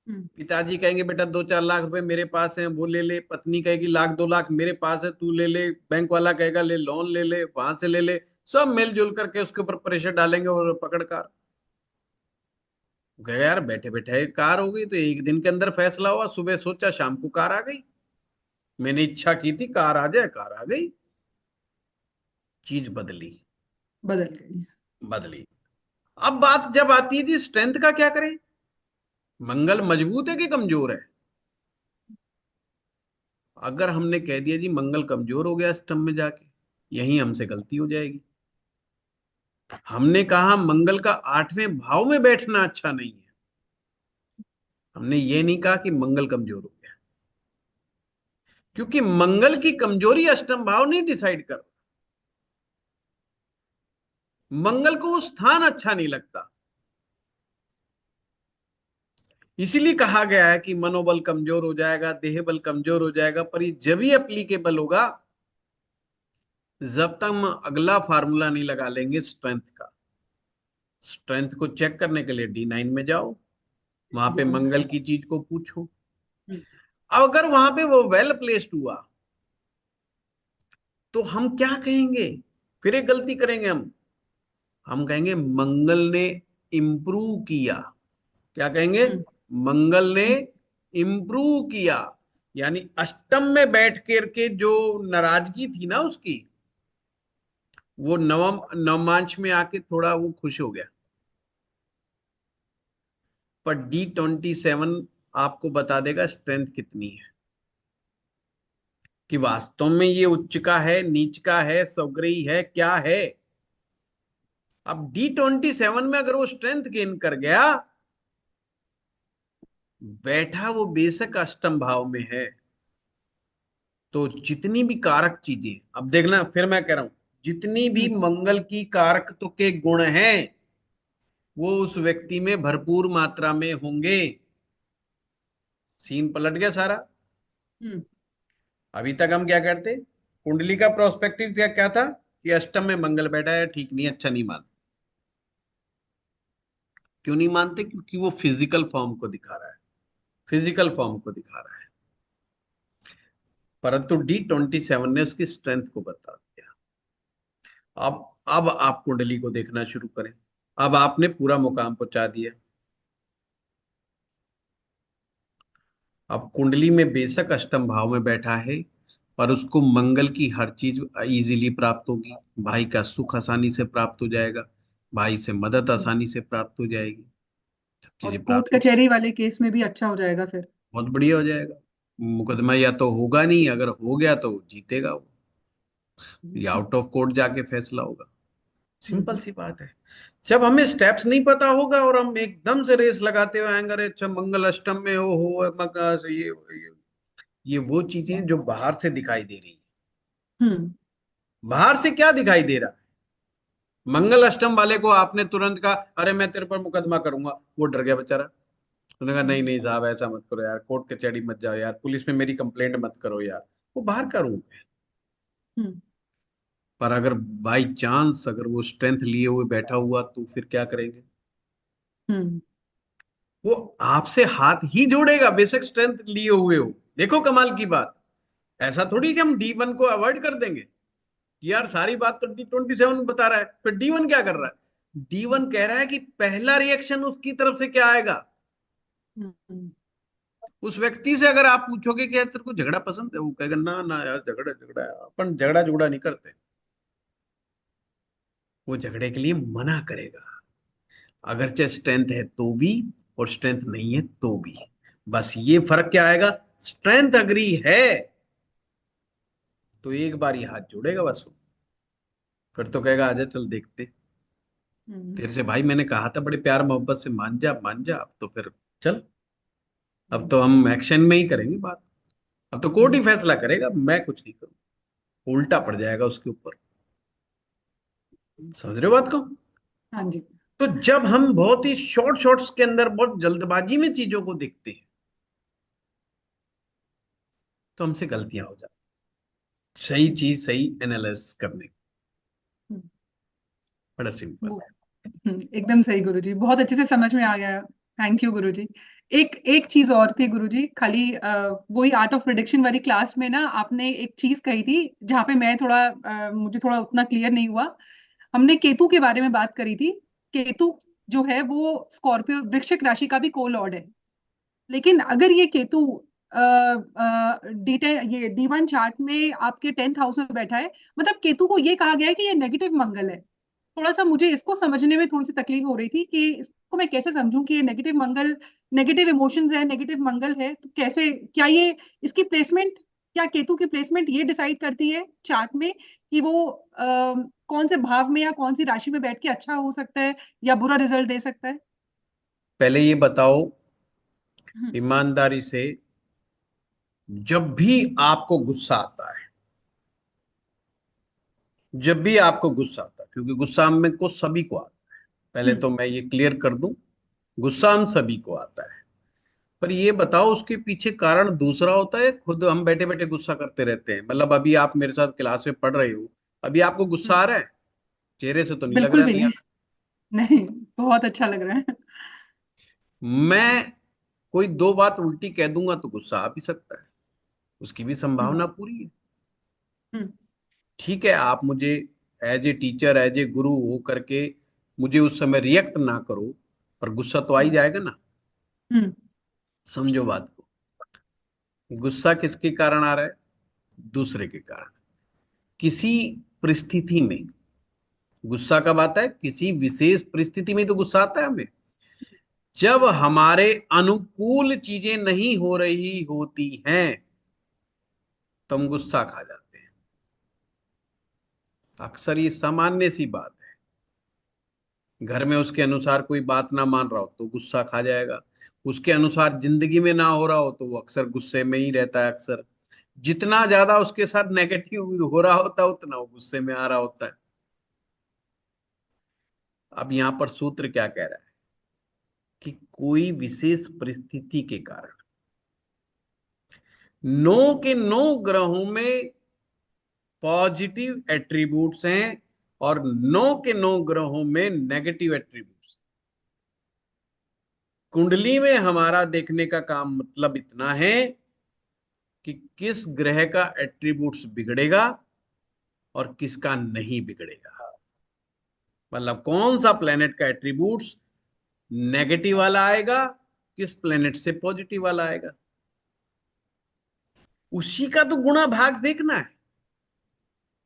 हम्म। पिताजी कहेंगे बेटा 2-4 लाख रुपए मेरे पास हैं, वो ले ले। पत्नी कहेगी 1-2 लाख मेरे पास है, तू ले ले। बैंक वाला कहेगा ले लोन ले ले, वहां से ले ले। सब मिलजुल करके उसके ऊपर प्रेशर डालेंगे और पकड़ कार। गया यार, बैठे बैठे कार हो गई, तो एक दिन के अंदर फैसला हुआ, सुबह सोचा शाम को कार आ गई। मैंने इच्छा की थी कार आ जाए, कार आ गई। चीज बदली, बदल गई। बदली। अब बात जब आती है जी स्ट्रेंथ का क्या करें, मंगल मजबूत है कि कमजोर है। अगर हमने कह दिया जी मंगल कमजोर हो गया अष्टम में जाके, यही हमसे गलती हो जाएगी। हमने कहा मंगल का 8वें भाव में बैठना अच्छा नहीं है, हमने ये नहीं कहा कि मंगल कमजोर हो गया, क्योंकि मंगल की कमजोरी अष्टम भाव नहीं डिसाइड कर। मंगल को वो स्थान अच्छा नहीं लगता, इसीलिए कहा गया है कि मनोबल कमजोर हो जाएगा, देह बल कमजोर हो जाएगा। पर ये जब ही एप्लीकेबल होगा जब तक हम अगला फार्मूला नहीं लगा लेंगे स्ट्रेंथ का। स्ट्रेंथ को चेक करने के लिए D9 में जाओ, वहां पे जाओ। मंगल की चीज को पूछो। हम्म। अब अगर वहां पे वो वेल प्लेस्ड हुआ, तो हम क्या कहेंगे? फिर एक गलती करेंगे हम कहेंगे मंगल ने इम्प्रूव किया। क्या कहेंगे? हम्म। मंगल ने हम्म। इम्प्रूव किया। यानी अष्टम में बैठ करके जो नाराजगी थी ना उसकी, वो नवम नवमांश में आके थोड़ा वो खुश हो गया। पर D27 आपको बता देगा स्ट्रेंथ कितनी है, कि वास्तव में ये उच्च का है, नीच का है, स्वग्रही है, क्या है। अब D27 में अगर वो स्ट्रेंथ गेन कर गया, बैठा वो बेशक अष्टम भाव में है, तो जितनी भी कारक चीजें, अब देखना फिर मैं कह रहा हूं, जितनी भी हम्म। मंगल की कारक तो के गुण हैं, वो उस व्यक्ति में भरपूर मात्रा में होंगे। सीन पलट गया सारा। हम्म। अभी तक हम क्या करते? कुंडली का प्रोस्पेक्टिव क्या क्या था, कि अष्टम में मंगल बैठा है, ठीक नहीं, अच्छा नहीं मान। क्यों नहीं मानते? क्योंकि वो फिजिकल फॉर्म को दिखा रहा है, फिजिकल फॉर्म को दिखा रहा है। परंतु D27 ने उसकी स्ट्रेंथ को बता दिया। अब आप कुंडली को देखना शुरू करें। अब आपने पूरा मुकाम पहुंचा दिया। अब कुंडली में बेशक अष्टम भाव में बैठा है, पर उसको मंगल की हर चीज इजीली प्राप्त होगी। भाई का सुख आसानी से प्राप्त हो जाएगा, भाई से मदद हम्म। आसानी से प्राप्त हो जाएगी, सब और चीजें कोर्ट प्राप्त हो, कचहरी वाले केस में भी अच्छा हो जाएगा फिर। बहुत बढ़िया हो जाएगा। मुकदमा या तो होगा नहीं, अगर हो गया तो जीतेगा वो, या हम्म। आउट ऑफ कोर्ट जाके फैसला होगा। सिंपल हम्म। सी बात है। जब हमें स्टेप्स नहीं पता होगा और हम एकदम से रेस लगाते हुए आएंगे, अरे अच्छा मंगल अष्टम में हो मका ये वो चीजें जो बाहर से दिखाई दे रही है। हम्म। बाहर से क्या दिखाई दे रहा है? मंगल अष्टम वाले को आपने तुरंत कहा अरे मैं तेरे पर मुकदमा करूंगा, वो डर गया बेचारा। उसने कहा नहीं हम्म। नहीं साहब, ऐसा मत करो यार, कोर्ट कचहरी मत जाओ यार, पुलिस में मेरी कंप्लेंट मत करो यार। वो बाहर का रूम है। हम्म। पर अगर बाई चांस अगर वो स्ट्रेंथ लिए हुए बैठा हुआ, तो फिर क्या करेंगे? हम्म। वो आपसे हाथ ही जोड़ेगा, बेशक स्ट्रेंथ लिए हुए हो। देखो कमाल की बात, ऐसा थोड़ी कि हम D1 को अवॉइड कर देंगे कि यार सारी बात तो D27 बता रहा है, फिर D1 क्या कर रहा है? D1 कह रहा है कि पहला रिएक्शन उसकी तरफ से क्या आएगा। हम्म। उस व्यक्ति से अगर आप पूछोगे कि यार तेरे को झगड़ा पसंद है, वो कहेगा ना ना यार, झगड़ा झगड़ा है, अपन झगड़ा झुगड़ा नहीं करते। वो झगड़े के लिए मना करेगा, अगरचे स्ट्रेंथ है तो भी, और स्ट्रेंथ नहीं है तो भी। बस ये फर्क क्या आएगा? स्ट्रेंथ अग्री है तो एक बार ही हाथ जोड़ेगा बस वो, फिर तो कहेगा आजा चल देखते। हम्म। तेरे से भाई मैंने कहा था बड़े प्यार मोहब्बत से, मान जा मान जा, अब तो फिर चल, अब तो हम एक्शन में ही करेंगे बात। अब तो कोर्ट ही हम्म। फैसला करेगा, मैं कुछ नहीं करूँ, उल्टा पड़ जाएगा उसके ऊपर। समझ रहे हो बात को? हाँ जी। तो जब हम बहुत ही शॉर्ट शॉर्ट्स के अंदर बहुत जल्दबाजी में चीजों को देखते हैं, तो हमसे गलतियां हो जाती हैं। सही हम्म। चीज सही एनालाइज करने की, हम्म। बड़ा सिंपल वो है। एकदम सही गुरुजी, बहुत अच्छे से समझ में आ गया। थैंक यू गुरुजी। एक एक चीज और थी गुरुजी, खाली वही आर्ट ऑफ प्रिडिक्शन वाली क्लास में ना आपने एक चीज कही थी जहाँ पे मैं थोड़ा मुझे थोड़ा उतना क्लियर नहीं हुआ। हमने केतु के बारे में बात करी थी। केतु जो है वो स्कॉर्पियो वृश्चिक राशि का भी को लॉर्ड है। लेकिन अगर ये केतु डीटे ये D1 चार्ट में आपके 10th हाउस में बैठा है, मतलब केतु को ये कहा गया है कि ये नेगेटिव मंगल है। थोड़ा सा मुझे इसको समझने में थोड़ी सी तकलीफ हो रही थी कि इसको मैं कैसे समझूं कि ये नेगेटिव मंगल, नेगेटिव इमोशंस है, नेगेटिव मंगल है, तो कैसे, क्या ये इसकी प्लेसमेंट, क्या केतु की प्लेसमेंट ये डिसाइड करती है चार्ट में कि वो कौन से भाव में या कौन सी राशि में बैठ के अच्छा हो सकता है या बुरा रिजल्ट दे सकता है? पहले ये बताओ हम्म। ईमानदारी से, जब भी आपको गुस्सा आता है, जब भी आपको गुस्सा आता है, क्योंकि गुस्सा में को सभी को आता है, पहले हम्म। तो मैं ये क्लियर कर दूं, गुस्सा हम सभी को आता है। पर ये बताओ उसके पीछे कारण दूसरा होता है, खुद हम बैठे बैठे गुस्सा करते रहते हैं। मतलब अभी आप मेरे साथ क्लास में पढ़ रहे हो, अभी आपको गुस्सा आ हम्म। रहा है? चेहरे से तो नहीं लग बिल्कुल रहा भी नहीं आ नहीं। नहीं, बहुत अच्छा लग रहा है। रहा। मैं कोई दो बात उल्टी कह दूंगा तो गुस्सा आ भी सकता है, उसकी भी हम्म। संभावना पूरी है। हम्म। ठीक है, आप मुझे as a teacher, as a guru हो करके मुझे उस समय रिएक्ट ना करो, पर गुस्सा तो आ ही हम्म। जाएगा ना। हम्म। समझो बात को। गुस्सा किसके कारण आ रहा है? दूसरे के कारण। किसी परिस्थिति में गुस्सा कब आता है? किसी विशेष परिस्थिति में तो गुस्सा आता है हमें, जब हमारे अनुकूल चीजें नहीं हो रही होती हैं, तो हम गुस्सा खा जाते हैं। अक्सर ये सामान्य सी बात है। घर में उसके अनुसार कोई बात ना मान रहा हो तो गुस्सा खा जाएगा। उसके अनुसार जिंदगी में ना हो रहा हो तो वो अक्सर गुस्से में ही रहता है। अक्सर जितना ज्यादा उसके साथ नेगेटिव हो रहा होता है उतना वो गुस्से में आ रहा होता है। अब यहां पर सूत्र क्या कह रहा है कि कोई विशेष परिस्थिति के कारण नौ के नौ ग्रहों में पॉजिटिव एट्रीब्यूट्स हैं और नौ के नौ ग्रहों में नेगेटिव एट्रीब्यूट्स। कुंडली में हमारा देखने का काम मतलब इतना है कि किस ग्रह का एट्रीब्यूट्स बिगड़ेगा और किसका नहीं बिगड़ेगा। मतलब कौन सा प्लेनेट का एट्रीब्यूट्स नेगेटिव वाला आएगा, किस प्लेनेट से पॉजिटिव वाला आएगा, उसी का तो गुणा भाग देखना है।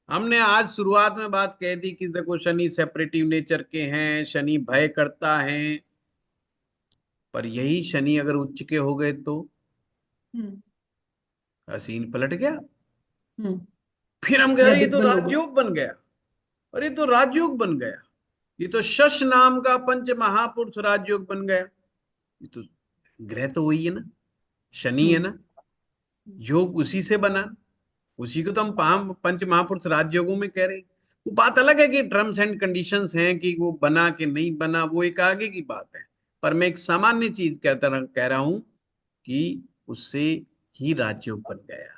हमने आज शुरुआत में बात कह दी कि देखो शनि सेपरेटिव नेचर के हैं, शनि भय करता है, पर यही शनि अगर उच्च के हो गए तो हम्म। सीन पलट गया। हम्म। फिर हम कह या रहे ये तो दिग्बल हो गया। राजयोग बन गया, और ये तो राजयोग बन गया, ये तो शश नाम का पंच महापुरुष राजयोग बन गया। ये तो ग्रह तो वही है ना, शनि है हम्म। ना, योग उसी से बना, उसी को तो हम पंच महापुरुष राजयोगों में कह रहे हैं। वो बात अलग है कि टर्म्स एंड कंडीशंस हैं कि वो बना कि नहीं बना, वो एक आगे की बात है। पर मैं एक सामान्य चीज कह रहा हूं कि उससे ही राजयोग बन गया।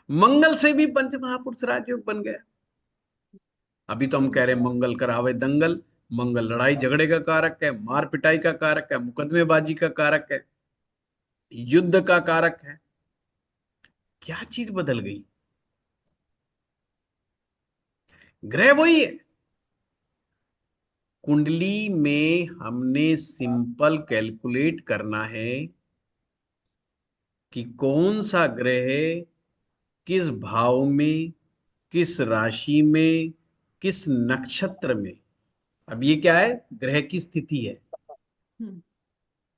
मंगल से भी पंच महापुरुष राजयोग बन गया। अभी तो हम कह रहे हैं मंगल करावे दंगल। मंगल लड़ाई झगड़े का कारक है, मार पिटाई का कारक है, मुकदमेबाजी का कारक है, युद्ध का कारक है। क्या चीज बदल गई? ग्रह वही है। कुंडली में हमने सिंपल कैलकुलेट करना है कि कौन सा ग्रह किस भाव में, किस राशि में, किस नक्षत्र में। अब ये क्या है? ग्रह की स्थिति है। हम्म।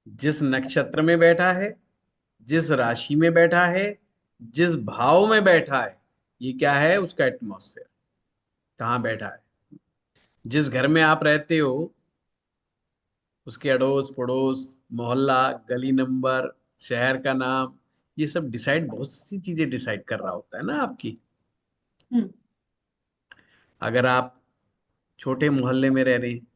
जिस नक्षत्र में बैठा है, जिस राशि में बैठा है, जिस भाव में बैठा है, ये क्या है? उसका एटमॉस्फेयर कहाँ बैठा है। जिस घर में आप रहते हो उसके अड़ोस पड़ोस, मोहल्ला, गली नंबर, शहर का नाम, ये सब डिसाइड, बहुत सी चीजें डिसाइड कर रहा होता है ना आपकी। हम्म। अगर आप छोटे मोहल्ले में रह रहे हैं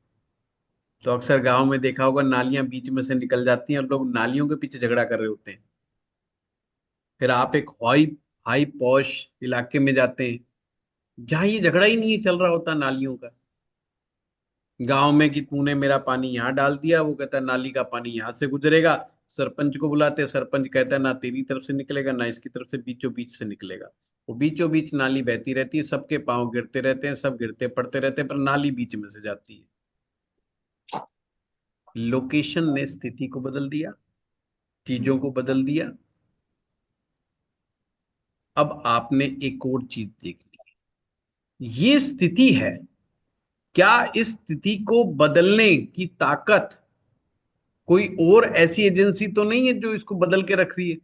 तो अक्सर गांव में देखा होगा नालियां बीच में से निकल जाती हैं और लोग नालियों के पीछे झगड़ा कर रहे होते हैं। फिर आप एक हाई हाई पॉश इलाके में जाते हैं जहां ये झगड़ा ही नहीं चल रहा होता नालियों का। गांव में कि तूने मेरा पानी यहाँ डाल दिया, वो कहता है नाली का पानी यहाँ से गुजरेगा। सरपंच को बुलाते हैं, सरपंच कहता है ना तेरी तरफ से निकलेगा ना इसकी तरफ से, बीचों बीच से निकलेगा। वो बीचों बीच नाली बहती रहती है, सबके पांव गिरते रहते हैं, सब गिरते पड़ते रहते हैं, पर नाली बीच में से जाती है। लोकेशन ने स्थिति को बदल दिया, चीजों को बदल दिया। अब आपने एक और चीज देखनी है, ये स्थिति है, क्या इस स्थिति को बदलने की ताकत कोई और ऐसी एजेंसी तो नहीं है जो इसको बदल के रख रही है?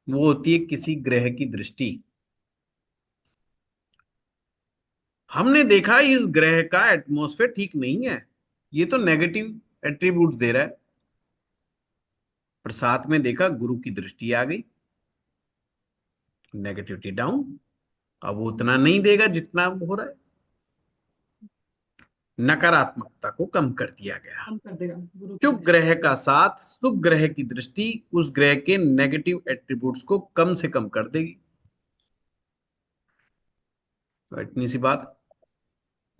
वो होती है किसी ग्रह की दृष्टि। हमने देखा इस ग्रह का एटमॉस्फेयर ठीक नहीं है, ये तो नेगेटिव एट्रीब्यूट दे रहा है। पर साथ में देखा गुरु की दृष्टि आ गई, नेगेटिविटी डाउन। अब वो उतना नहीं देगा जितना हो रहा है, नकारात्मकता को कम कर दिया गया। कम कर देगा गुरु की शुभ दृष्टि। ग्रह का साथ शुभ ग्रह की दृष्टि उस ग्रह के नेगेटिव एट्रीब्यूट्स को कम से कम कर देगी। तो इतनी सी बात,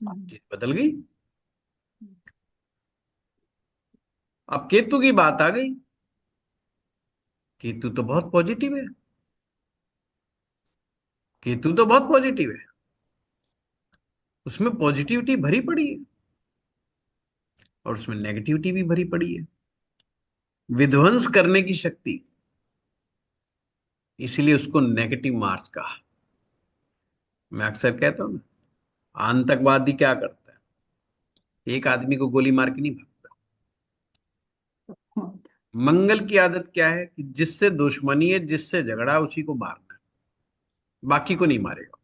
हम्म। चीज बदल गई। अब केतु की बात आ गई। केतु तो बहुत पॉजिटिव है। केतु तो बहुत पॉजिटिव है, उसमें पॉजिटिविटी भरी पड़ी है और उसमें नेगेटिविटी भी भरी पड़ी है, विध्वंस करने की शक्ति, इसीलिए उसको नेगेटिव मार्स कहा। मैं अक्सर कहता हूं ना, आतंकवादी क्या करता है, एक आदमी को गोली मार के नहीं भागता। हाँ। मंगल की आदत क्या है कि जिससे दुश्मनी है, जिससे झगड़ा है, उसी को मारना है, बाकी को नहीं मारेगा।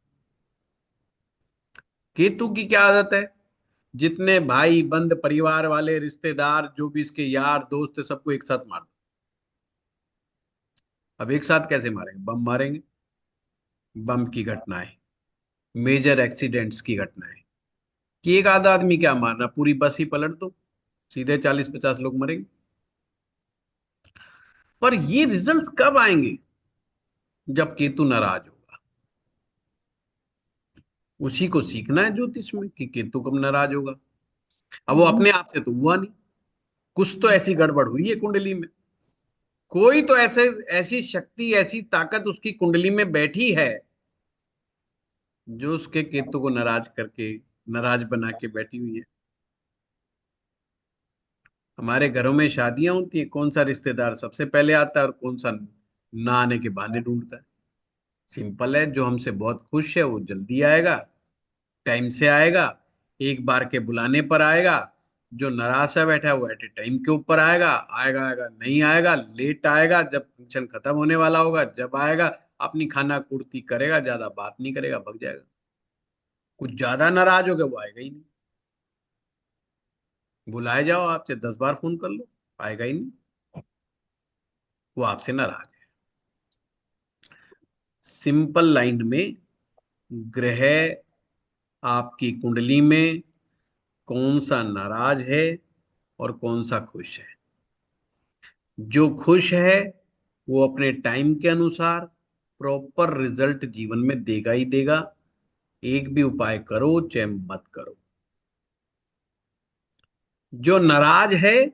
केतु की क्या आदत है, जितने भाई बंद परिवार वाले रिश्तेदार जो भी इसके यार दोस्त है, सबको एक साथ मार दो। अब एक साथ कैसे मारेंगे, बम मारेंगे, बम की घटनाएं, मेजर एक्सीडेंट्स की घटनाएं, कि एक आधा आदमी क्या मारना, पूरी बस ही पलट दो, सीधे 40-50 लोग मरेंगे। पर ये रिजल्ट कब आएंगे, जब केतु नाराज होगा। उसी को सीखना है ज्योतिष में कि केतु कब नाराज होगा। अब वो हम्म, अपने आप से तो हुआ नहीं, कुछ तो ऐसी गड़बड़ हुई है कुंडली में, कोई तो ऐसे ऐसी शक्ति, ऐसी ताकत उसकी कुंडली में बैठी है जो उसके केतु को नाराज करके, नाराज बना के बैठी हुई है। हमारे घरों में शादियां होती है, कौन सा रिश्तेदार सबसे पहले आता है और कौन सा ना आने के बहाने ढूंढता है। सिंपल है, जो हमसे बहुत खुश है वो जल्दी आएगा, टाइम से आएगा, एक बार के बुलाने पर आएगा। जो नाराज है बैठा है वो एट ए टाइम के ऊपर आएगा, आएगा आएगा, नहीं आएगा लेट आएगा, जब फंक्शन खत्म होने वाला होगा जब आएगा, अपनी खाना कुर्ती करेगा, ज्यादा बात नहीं करेगा, भग जाएगा। कुछ ज्यादा नाराज हो गया वो आएगा ही नहीं, बुलाए जाओ आपसे 10 बार फोन कर लो, आएगा ही नहीं, वो आपसे नाराज है। सिंपल लाइन में, ग्रह आपकी कुंडली में कौन सा नाराज है और कौन सा खुश है। जो खुश है वो अपने टाइम के अनुसार प्रॉपर रिजल्ट जीवन में देगा ही देगा, एक भी उपाय करो चाहे मत करो। जो नाराज है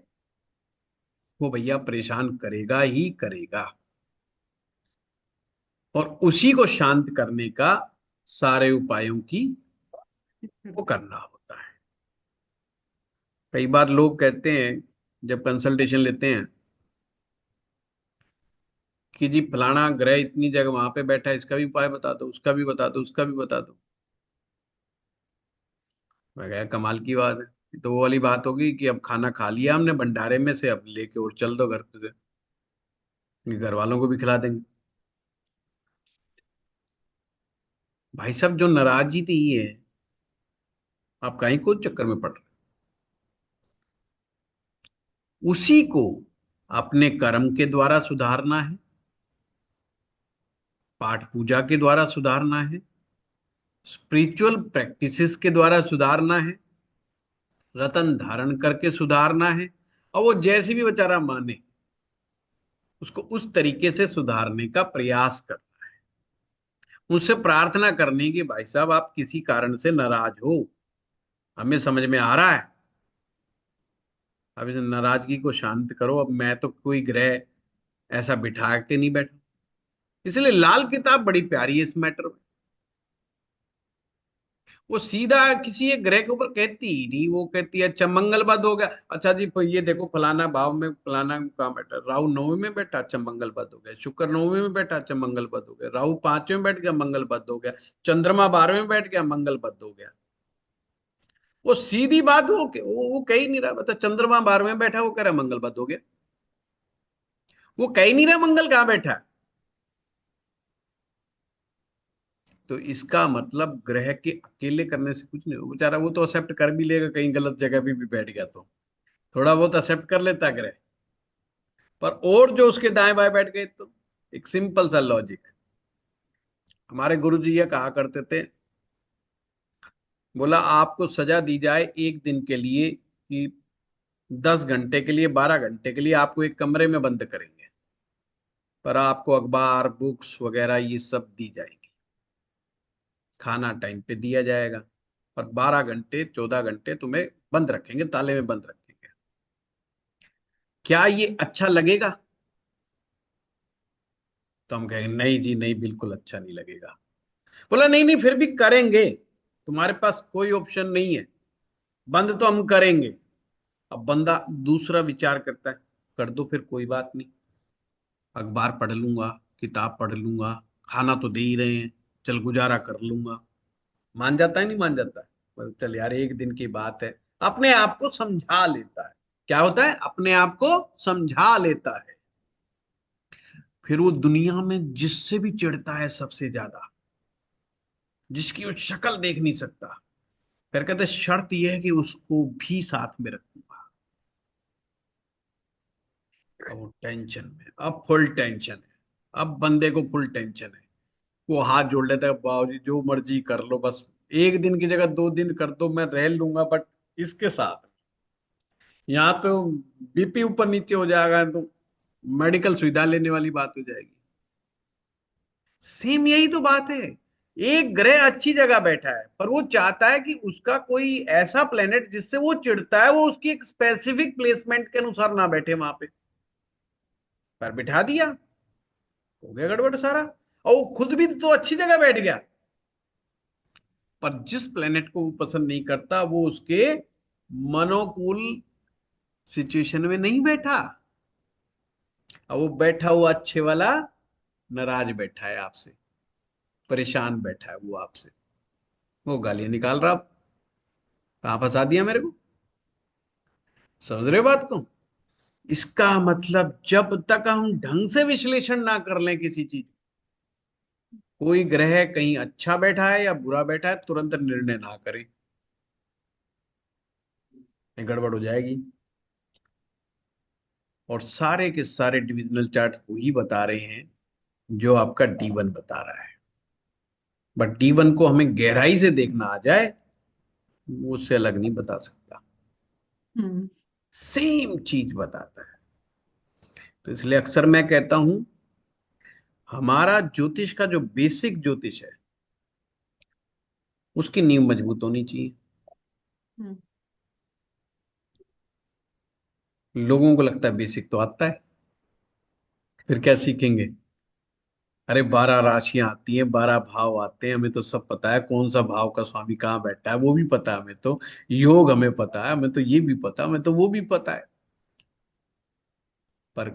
वो भैया परेशान करेगा ही करेगा, और उसी को शांत करने का सारे उपायों की वो करना होता है। कई बार लोग कहते हैं जब कंसल्टेशन लेते हैं कि जी फलाना ग्रह इतनी जगह वहां पे बैठा है, इसका भी उपाय बता दो, उसका भी बता दो, उसका भी बता दो। मैं कहा कमाल की बात है, तो वो वाली बात होगी कि अब खाना खा लिया हमने भंडारे में से, अब लेके और चल दो घर पे से, घर वालों को भी खिला देंगे। भाई साहब, जो नाराजगी नहीं है, आप कहीं को चक्कर में पड़ रहे हो। उसी को अपने कर्म के द्वारा सुधारना है, पाठ पूजा के द्वारा सुधारना है, स्पिरिचुअल प्रैक्टिसेस के द्वारा सुधारना है, रतन धारण करके सुधारना है। और वो जैसे भी बेचारा माने, उसको उस तरीके से सुधारने का प्रयास कर, उससे प्रार्थना करनी कि भाई साहब आप किसी कारण से नाराज हो, हमें समझ में आ रहा है, अब इस नाराजगी को शांत करो। अब मैं तो कोई ग्रह ऐसा बिठा के नहीं बैठा, इसलिए लाल किताब बड़ी प्यारी है इस मैटर में। वो सीधा किसी एक ग्रह के ऊपर कहती ही नहीं, वो कहती है अच्छा मंगल बद हो गया, अच्छा जी ये देखो फलाना भाव में फलाना कहाँ बैठा, राहु 9वीं में बैठा, अच्छा मंगल बद हो गया, शुक्र 9वीं में बैठा, अच्छा मंगल बद हो गया, राहु 5वें में बैठ गया, मंगल बद हो गया, चंद्रमा 12वें में बैठ गया, मंगल बद हो गया। वो सीधी बात, वो कह ही नहीं रहा, बता चंद्रमा 12वें में बैठा, वो कह रहा मंगल बद हो गया, वो कह ही नहीं रहा मंगल कहाँ बैठा है। तो इसका मतलब ग्रह के अकेले करने से कुछ नहीं हो, बेचारा वो तो एक्सेप्ट कर भी लेगा, कहीं गलत जगह भी बैठ गया तो थोड़ा बहुत एक्सेप्ट कर लेता ग्रह। पर और जो उसके दाएं बाएं बैठ गए, तो एक सिंपल सा लॉजिक, हमारे गुरु जी ये कहा करते थे, बोला आपको सजा दी जाए एक दिन के लिए कि 10 घंटे के लिए, 12 घंटे के लिए आपको एक कमरे में बंद करेंगे, पर आपको अखबार बुक्स वगैरह ये सब दी जाएगी, खाना टाइम पे दिया जाएगा, और 12 घंटे 14 घंटे तुम्हें बंद रखेंगे, ताले में बंद रखेंगे। क्या ये अच्छा लगेगा? तो हम कहेंगे नहीं जी नहीं, बिल्कुल अच्छा नहीं लगेगा। बोला नहीं नहीं फिर भी करेंगे, तुम्हारे पास कोई ऑप्शन नहीं है, बंद तो हम करेंगे। अब बंदा दूसरा विचार करता है, कर दो फिर कोई बात नहीं, अखबार पढ़ लूंगा, किताब पढ़ लूंगा, खाना तो दे ही रहे हैं, चल गुजारा कर लूंगा। मान जाता है नहीं मान जाता है? बोले, चल यार एक दिन की बात है। अपने आप को समझा लेता है। क्या होता है? अपने आप को समझा लेता है। फिर वो दुनिया में जिससे भी चिढ़ता है सबसे ज्यादा, जिसकी वो शक्ल देख नहीं सकता, फिर कहते शर्त यह है कि उसको भी साथ में रखूंगा। अब वो टेंशन में, अब फुल टेंशन है, अब बंदे को फुल टेंशन है। वो हाथ जोड़ लेता है, बाबूजी जो मर्जी कर लो, बस एक दिन की जगह 2 दिन कर दो, मैं रह लूंगा, बट इसके साथ। यहाँ तो बीपी ऊपर नीचे हो जाएगा तो मेडिकल सुविधा लेने वाली बात हो जाएगी। सेम यही तो बात है। एक ग्रह अच्छी जगह बैठा है, पर वो चाहता है कि उसका कोई ऐसा प्लेनेट जिससे वो चिढ़ता है वो उसकी एक स्पेसिफिक प्लेसमेंट के अनुसार ना बैठे वहां पे। पर बिठा दिया, हो गया गड़बड़ सारा। और वो खुद भी तो अच्छी जगह बैठ गया, पर जिस प्लेनेट को वो पसंद नहीं करता वो उसके मनोकूल सिचुएशन में नहीं बैठा। अब वो बैठा हुआ अच्छे वाला नाराज बैठा है आपसे, परेशान बैठा है वो आपसे, वो गालियां निकाल रहा। कहां फंसा दिया मेरे को? समझ रहे हो बात को? इसका मतलब जब तक हम ढंग से विश्लेषण ना कर लें किसी चीज, कोई ग्रह कहीं अच्छा बैठा है या बुरा बैठा है, तुरंत निर्णय ना करें, ये गड़बड़ हो जाएगी। और सारे के सारे डिविजनल चार्ट वही बता रहे हैं जो आपका D1 बता रहा है। बट D1 को हमें गहराई से देखना आ जाए, वो उससे अलग नहीं बता सकता, हम्म। सेम चीज बताता है। तो इसलिए अक्सर मैं कहता हूं, हमारा ज्योतिष का जो बेसिक ज्योतिष है उसकी नींव मजबूत होनी चाहिए। हम्म। लोगों को लगता है बेसिक तो आता है, फिर क्या सीखेंगे? अरे 12 राशियां आती हैं, 12 भाव आते हैं, हमें तो सब पता है, कौन सा भाव का स्वामी कहाँ बैठा है वो भी पता है हमें तो, योग हमें पता है, हमें तो ये भी पता है, हमें तो वो भी पता है। पर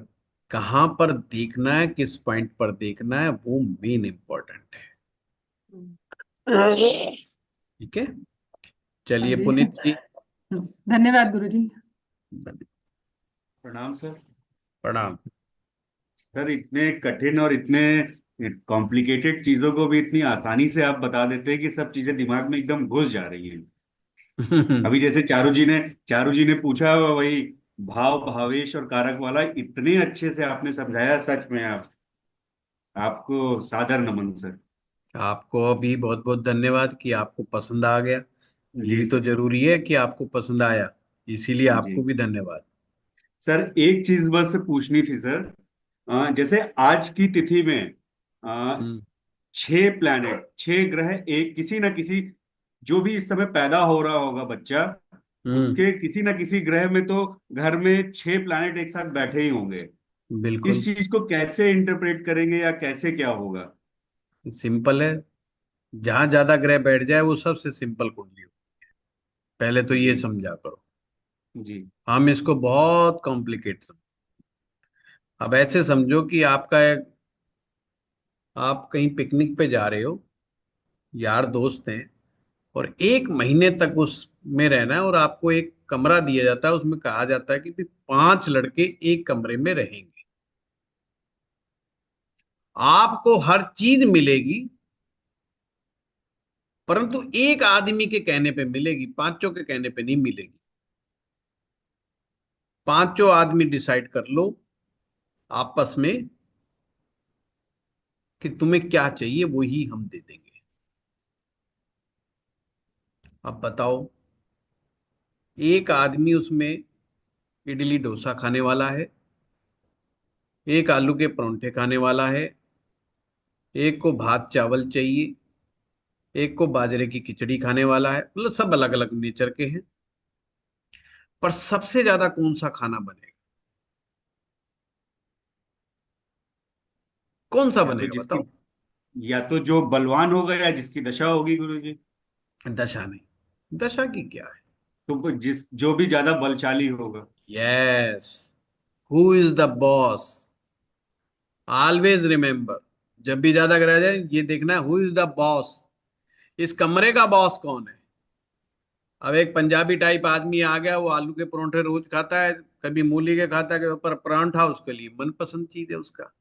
कहाँ पर देखना है, किस पॉइंट पर देखना है, वो मेन इंपॉर्टेंट है। हम्म। ठीक है, हाँ चलिए जी। पुनीत जी। धन्यवाद गुरुजी। प्रणाम सर। प्रणाम। सर इतने कठिन और इतने कॉम्प्लिकेटेड चीजों को भी इतनी आसानी से आप बता देते हैं कि सब चीजें दिमाग में एकदम घुस जा रही हैं। अभी जैसे चारू जी ने पूछा वही भाव भावेश और कारक वाला इतने अच्छे से आपने समझाया, सच में आपको सादर नमन सर। आपको भी बहुत बहुत धन्यवाद कि आपको पसंद आ गया। ये जी भी तो सर। जरूरी है कि आपको पसंद आया, इसीलिए जी आपको भी धन्यवाद। सर, एक चीज बस पूछनी थी सर। जैसे आज की तिथि में अ, हम्म। 6 प्लैनेट, 6 ग्रह, एक किसी न किसी, जो भी इस समय पैदा हो रहा होगा बच्चा, हम्म। उसके किसी न किसी ग्रह में तो घर में 6 प्लैनेट एक साथ बैठे ही होंगे। इस बिल्कुल चीज को कैसे इंटरप्रेट करेंगे या कैसे क्या होगा? सिंपल है, जहां ज्यादा ग्रह बैठ जाए वो सबसे सिंपल कुंडली हो। पहले तो ये जी समझा करो। जी हम इसको बहुत कॉम्प्लिकेट समझ, अब ऐसे समझो कि आप कहीं पिकनिक पे जा रहे हो, यार दोस्त हैं, और 1 महीने तक उसमें रहना है, और आपको एक कमरा दिया जाता है, उसमें कहा जाता है कि भी 5 लड़के एक कमरे में रहेंगे, आपको हर चीज मिलेगी, परंतु एक आदमी के कहने पे मिलेगी, पांचों के कहने पे नहीं मिलेगी। पांचों आदमी डिसाइड कर लो आपस में कि तुम्हें क्या चाहिए, वही हम दे देंगे। अब बताओ, एक आदमी उसमें इडली डोसा खाने वाला है, एक आलू के परोंठे खाने वाला है, एक को भात चावल चाहिए, एक को बाजरे की खिचड़ी खाने वाला है, मतलब सब अलग अलग नेचर के हैं। पर सबसे ज्यादा कौन सा खाना बनेगा? कौन सा या तो बनेगा जिसकी बताओ? या तो जो बलवान होगा या जिसकी दशा होगी गुरुजी। दशा नहीं, दशा की क्या है। तो जो भी ज्यादा बलशाली होगा। Yes, who is the boss, always remember. जब भी ज्यादा कराया जाए ये देखना है हु इज द बॉस, इस कमरे का बॉस कौन है। अब एक पंजाबी टाइप आदमी आ गया, वो आलू के परोंठे रोज खाता है, कभी मूली के खाता है, कभी पर परांठा उसके लिए मनपसंद चीज है उसका,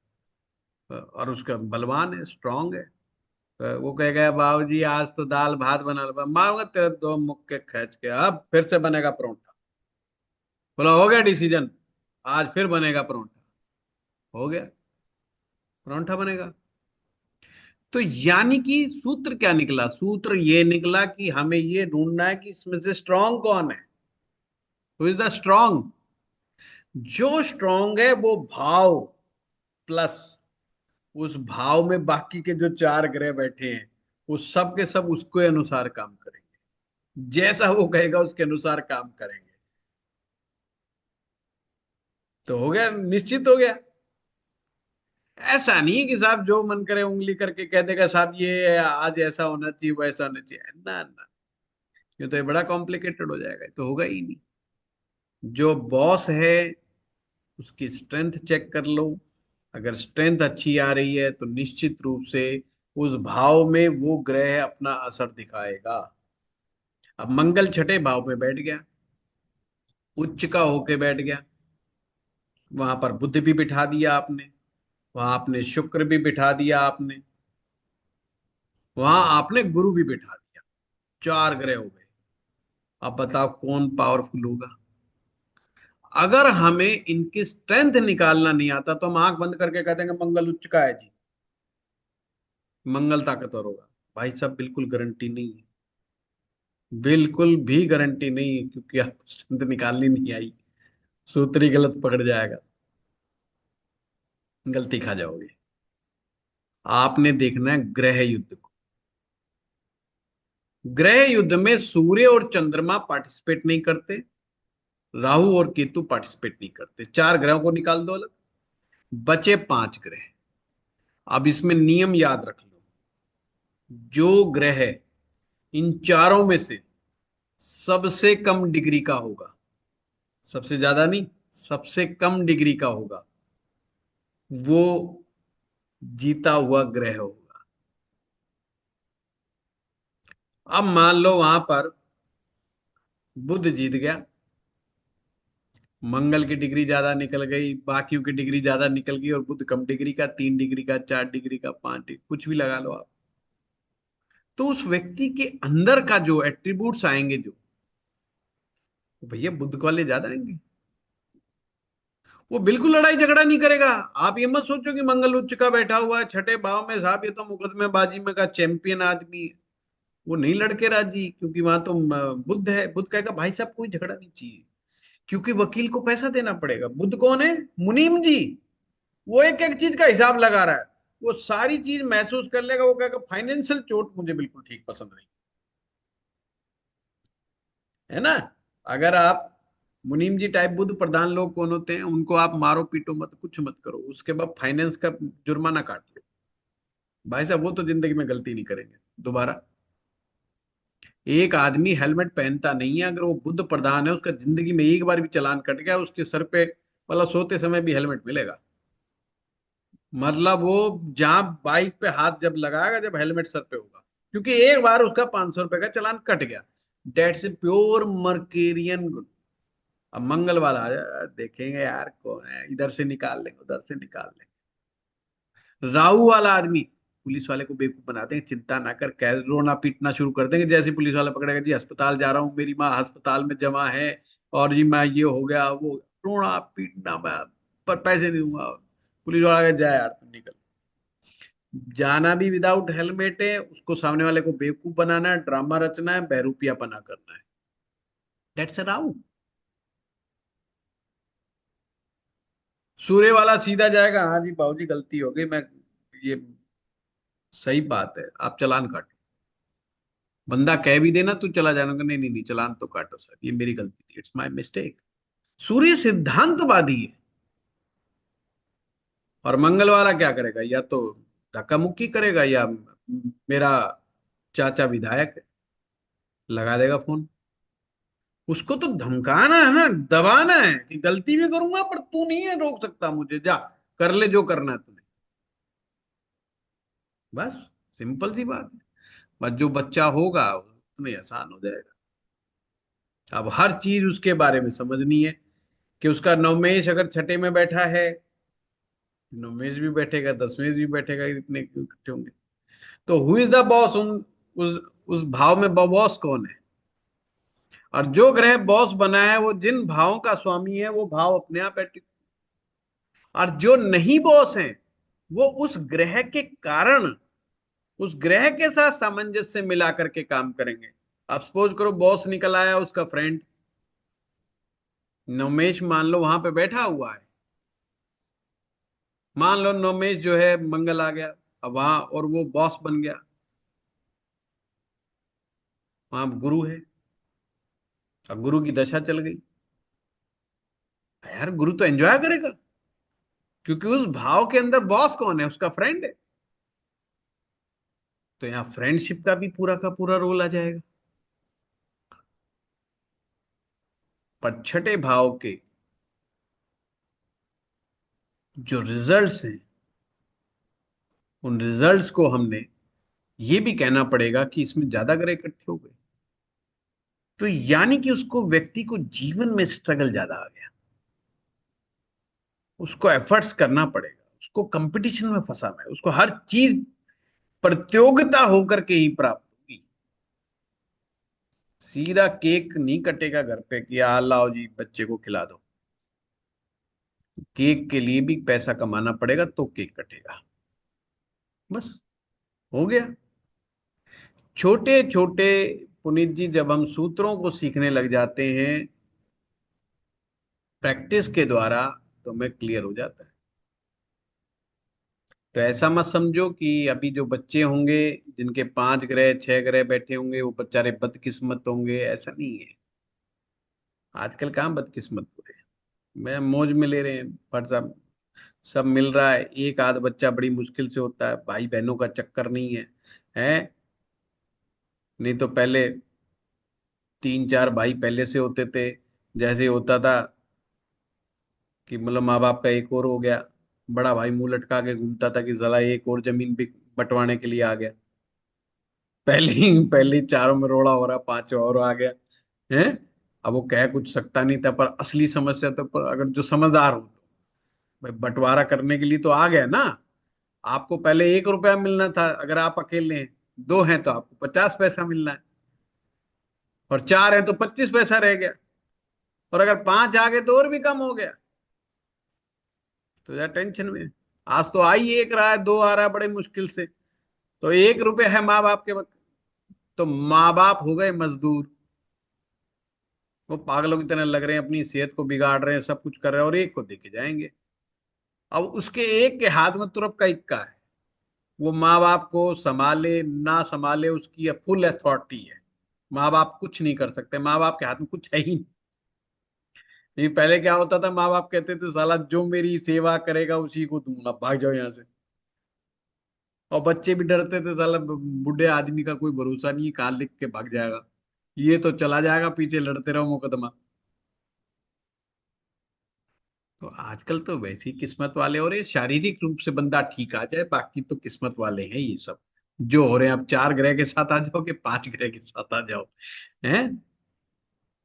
और उसका बलवान है, स्ट्रांग है। वो कहेगा बाबू जी आज तो दाल भात बना लो, मारूंगा तेरे दो मुक्के खींच के, अब फिर से बनेगा परोंठा। बोला हो गया डिसीजन, आज फिर बनेगा परोंठा। हो गया, परोंठा बनेगा। तो यानी कि सूत्र क्या निकला, सूत्र ये निकला कि हमें ये ढूंढना है कि इसमें से स्ट्रांग कौन है, हु इज द स्ट्रांग। जो स्ट्रांग है वो भाव प्लस, उस भाव में बाकी के जो चार ग्रह बैठे हैं वो सब के सब उसके अनुसार काम करेंगे, जैसा वो कहेगा उसके अनुसार काम करेंगे। तो हो गया, निश्चित हो गया। ऐसा नहीं है कि साहब जो मन करे उंगली करके कह देगा साहब ये आज ऐसा होना चाहिए वैसा होना चाहिए, ना ना, ये तो ये बड़ा कॉम्प्लिकेटेड हो जाएगा, ये तो होगा ही नहीं। जो बॉस है उसकी स्ट्रेंथ चेक कर लो, अगर स्ट्रेंथ अच्छी आ रही है तो निश्चित रूप से उस भाव में वो ग्रह अपना असर दिखाएगा। अब मंगल छठे भाव में बैठ गया, उच्च का होके बैठ गया, वहां पर बुध भी बिठा दिया आपने, वहां आपने शुक्र भी बिठा दिया आपने, वहां आपने गुरु भी बिठा दिया, चार ग्रह हो गए। अब बताओ कौन पावरफुल होगा। अगर हमें इनकी स्ट्रेंथ निकालना नहीं आता तो हम आंख बंद करके कह देंगे मंगल उच्च का है जी, मंगल ताकतवर होगा। भाई साहब बिल्कुल गारंटी नहीं है, बिल्कुल भी गारंटी नहीं है, क्योंकि आपको स्ट्रेंथ निकालनी नहीं आई, सूत्र ही गलत पकड़ जाएगा, गलती खा जाओगे। आपने देखना है ग्रह युद्ध को। ग्रह युद्ध में सूर्य और चंद्रमा पार्टिसिपेट नहीं करते, राहु और केतु पार्टिसिपेट नहीं करते, चार ग्रहों को निकाल दो अलग, बचे पांच ग्रह। अब इसमें नियम याद रख लो, जो ग्रह इन चारों में से सबसे कम डिग्री का होगा, सबसे ज्यादा नहीं, सबसे कम डिग्री का होगा, वो जीता हुआ ग्रह होगा। अब मान लो वहां पर बुध जीत गया, मंगल की डिग्री ज्यादा निकल गई, बाकियों की डिग्री ज्यादा निकल गई, और बुध कम डिग्री का, 3 डिग्री का, 4 डिग्री का, 5 डिग्री, कुछ भी लगा लो आप। तो उस व्यक्ति के अंदर का जो एट्रीब्यूट्स आएंगे, जो तो भैया बुध वाले ज्यादा आएंगे। वो बिल्कुल लड़ाई झगड़ा नहीं करेगा। आप ये मत सोचो कि मंगल उच्च का बैठा हुआ है छठे भाव में, साहब ये तो मुकदमेबाजी में का चैंपियन आदमी है, वो नहीं लड़के राजी, क्योंकि वहां तो बुध है। बुध कहेगा भाई साहब कोई झगड़ा नहीं चाहिए, क्योंकि वकील को पैसा देना पड़ेगा। बुध कौन है, मुनीम जी, वो एक एक चीज का हिसाब लगा रहा है, वो सारी चीज महसूस कर लेगा। वो कहेगा फाइनेंशियल चोट मुझे बिल्कुल ठीक पसंद नहीं, है ना। अगर आप मुनीम जी टाइप बुद्ध प्रधान लोग कौन होते हैं, उनको आप मारो पीटो मत, कुछ मत करो, उसके बाद फाइनेंस का जुर्माना काट लो, भाई साहब वो तो जिंदगी में गलती नहीं करेंगे दोबारा। एक आदमी हेलमेट पहनता नहीं है, अगर वो बुद्ध प्रधान है, उसका जिंदगी में एक बार भी चालान कट गया, उसके सर पे मतलब सोते समय भी हेलमेट मिलेगा। मतलब वो जहां बाइक पे हाथ जब लगाएगा, जब हेलमेट सर पे होगा, क्योंकि एक बार उसका 500 रुपए का चालान कट गया। डेट से प्योर मर्केरियन। अब मंगल वाला आ जाए, देखेंगे यार कौन है, इधर से निकाल लेंगे उधर से निकाल लेंगे। राहु वाला आदमी पुलिस वाले को बेवकूफ बनाते हैं, चिंता ना कर, कह रोना पीटना शुरू कर देंगे जैसे पुलिस वाला पकड़ेगा, जी अस्पताल जा रहा हूँ, मेरी माँ अस्पताल में जमा है, और जी मैं ये हो गया वो, रोना पीटना, मैं पर पैसे नहीं दूंगा। पुलिस वाला कहे जाए यार तुम निकल। जाना भी विदाउट हेलमेट है, उसको सामने वाले को बेवकूफ बनाना है, ड्रामा रचना है, बहरूपियापना करना है। डेट्स राहु। सूर्य वाला सीधा जाएगा, हाँ जी बाबूजी गलती हो गई, मैं ये सही बात है, आप चालान काटो। बंदा कह भी देना तू चला जाना, नहीं नहीं नहीं चालान तो काटो सर, ये मेरी गलती थी, इट्स माय मिस्टेक। सूर्य सिद्धांतवादी है। और मंगल वाला क्या करेगा, या तो धक्का मुक्की करेगा या मेरा चाचा विधायक है, लगा देगा फोन। उसको तो धमकाना है ना, दबाना है कि गलती भी करूंगा पर तू नहीं है रोक सकता मुझे, जा कर ले जो करना है तूने। बस सिंपल सी बात है। बस जो बच्चा होगा उतने आसान हो जाएगा। अब हर चीज उसके बारे में समझनी है कि उसका नवमेश अगर छठे में बैठा है, नवमेश भी बैठेगा, दसवेश भी बैठेगा, इतने क्यों इकट्ठे होंगे। तो हु इज द बॉस, उस भाव में बॉस कौन है। और जो ग्रह बॉस बना है वो जिन भावों का स्वामी है वो भाव अपने आप एक्टिव। और जो नहीं बॉस है वो उस ग्रह के कारण उस ग्रह के साथ सामंजस्य मिला करके काम करेंगे। आप सपोज करो बॉस निकल आया उसका फ्रेंड नवमेश, मान लो वहां पे बैठा हुआ है, मान लो नवमेश जो है मंगल आ गया अब वहां और वो बॉस बन गया, वहां गुरु है, अब गुरु की दशा चल गई, यार गुरु तो एंजॉय करेगा क्योंकि उस भाव के अंदर बॉस कौन है, उसका फ्रेंड है। तो यहाँ फ्रेंडशिप का भी पूरा का पूरा रोल आ जाएगा। पर छठे भाव के जो रिजल्ट्स हैं उन रिजल्ट्स को हमने ये भी कहना पड़ेगा कि इसमें ज्यादा ग्रह इकट्ठे हो गए, तो यानी कि उसको व्यक्ति को जीवन में स्ट्रगल ज्यादा आ गया, उसको एफर्ट्स करना पड़ेगा, उसको कंपटीशन में फंसाना है, उसको हर चीज प्रतियोगिता होकर के ही प्राप्त होगी। सीधा केक नहीं कटेगा घर पे कि आ लाओ जी बच्चे को खिला दो। केक के लिए भी पैसा कमाना पड़ेगा तो केक कटेगा। बस हो गया। छोटे छोटे पुनीत जी जब हम सूत्रों को सीखने लग जाते हैं प्रैक्टिस के द्वारा तो हमें क्लियर हो जाता है। तो ऐसा मत समझो कि अभी जो बच्चे होंगे जिनके 5 ग्रह 6 ग्रह बैठे होंगे वो बेचारे बदकिस्मत होंगे, ऐसा नहीं है। आजकल कहाँ बदकिस्मत हो रहे हैं, मैं मौज में ले रहे हैं, पर सब सब मिल रहा है। एक आध बच्चा बड़ी मुश्किल से होता है, भाई बहनों का चक्कर नहीं है, है। नहीं तो पहले 3 4 भाई पहले से होते थे, जैसे होता था कि मतलब माँ बाप का एक और हो गया, बड़ा भाई मुंह लटका के घूमता था कि जला एक और जमीन भी बंटवाने के लिए आ गया। पहले ही चारों में रोड़ा हो रहा, 5 और आ गया है। अब वो कह कुछ सकता नहीं था, पर असली समस्या तो, पर अगर जो समझदार हो तो भाई बंटवारा करने के लिए तो आ गया ना। आपको पहले 1 रुपया मिलना था, अगर आप अकेले हैं, 2 हैं तो आपको 50 पैसा मिलना है, और 4 हैं तो 25 पैसा रह गया, और अगर 5 आ गए तो और भी कम हो गया। तो यार टेंशन में, आज तो आई एक रहा है, 2 आ रहा है बड़े मुश्किल से, तो 1 रुपया है माँ बाप के वक्त। तो माँ बाप हो गए मजदूर, वो पागलों की तरह लग रहे हैं, अपनी सेहत को बिगाड़ रहे हैं, सब कुछ कर रहे हैं, और एक को देके जाएंगे। अब उसके एक के हाथ में तुरप का इक्का है, वो माँ बाप को संभाले ना संभाले उसकी फुल अथॉरिटी है। माँ बाप कुछ नहीं कर सकते, माँ बाप के हाथ में कुछ है ही नहीं। नहीं, पहले क्या होता था, माँ बाप कहते थे साला जो मेरी सेवा करेगा उसी को दूंगा, भाग जाओ यहाँ से। और बच्चे भी डरते थे, साला बूढ़े आदमी का कोई भरोसा नहीं है, कहाँ लिख के भाग जाएगा, ये तो चला जाएगा, पीछे लड़ते रहो मुकदमा। तो आजकल तो वैसी किस्मत वाले हो रहे हैं, शारीरिक रूप से बंदा ठीक आ जाए, बाकी तो किस्मत वाले हैं ये सब जो हो रहे हैं। अब 4 ग्रह के साथ आ जाओ कि 5 ग्रह के साथ आ जाओ, हैं।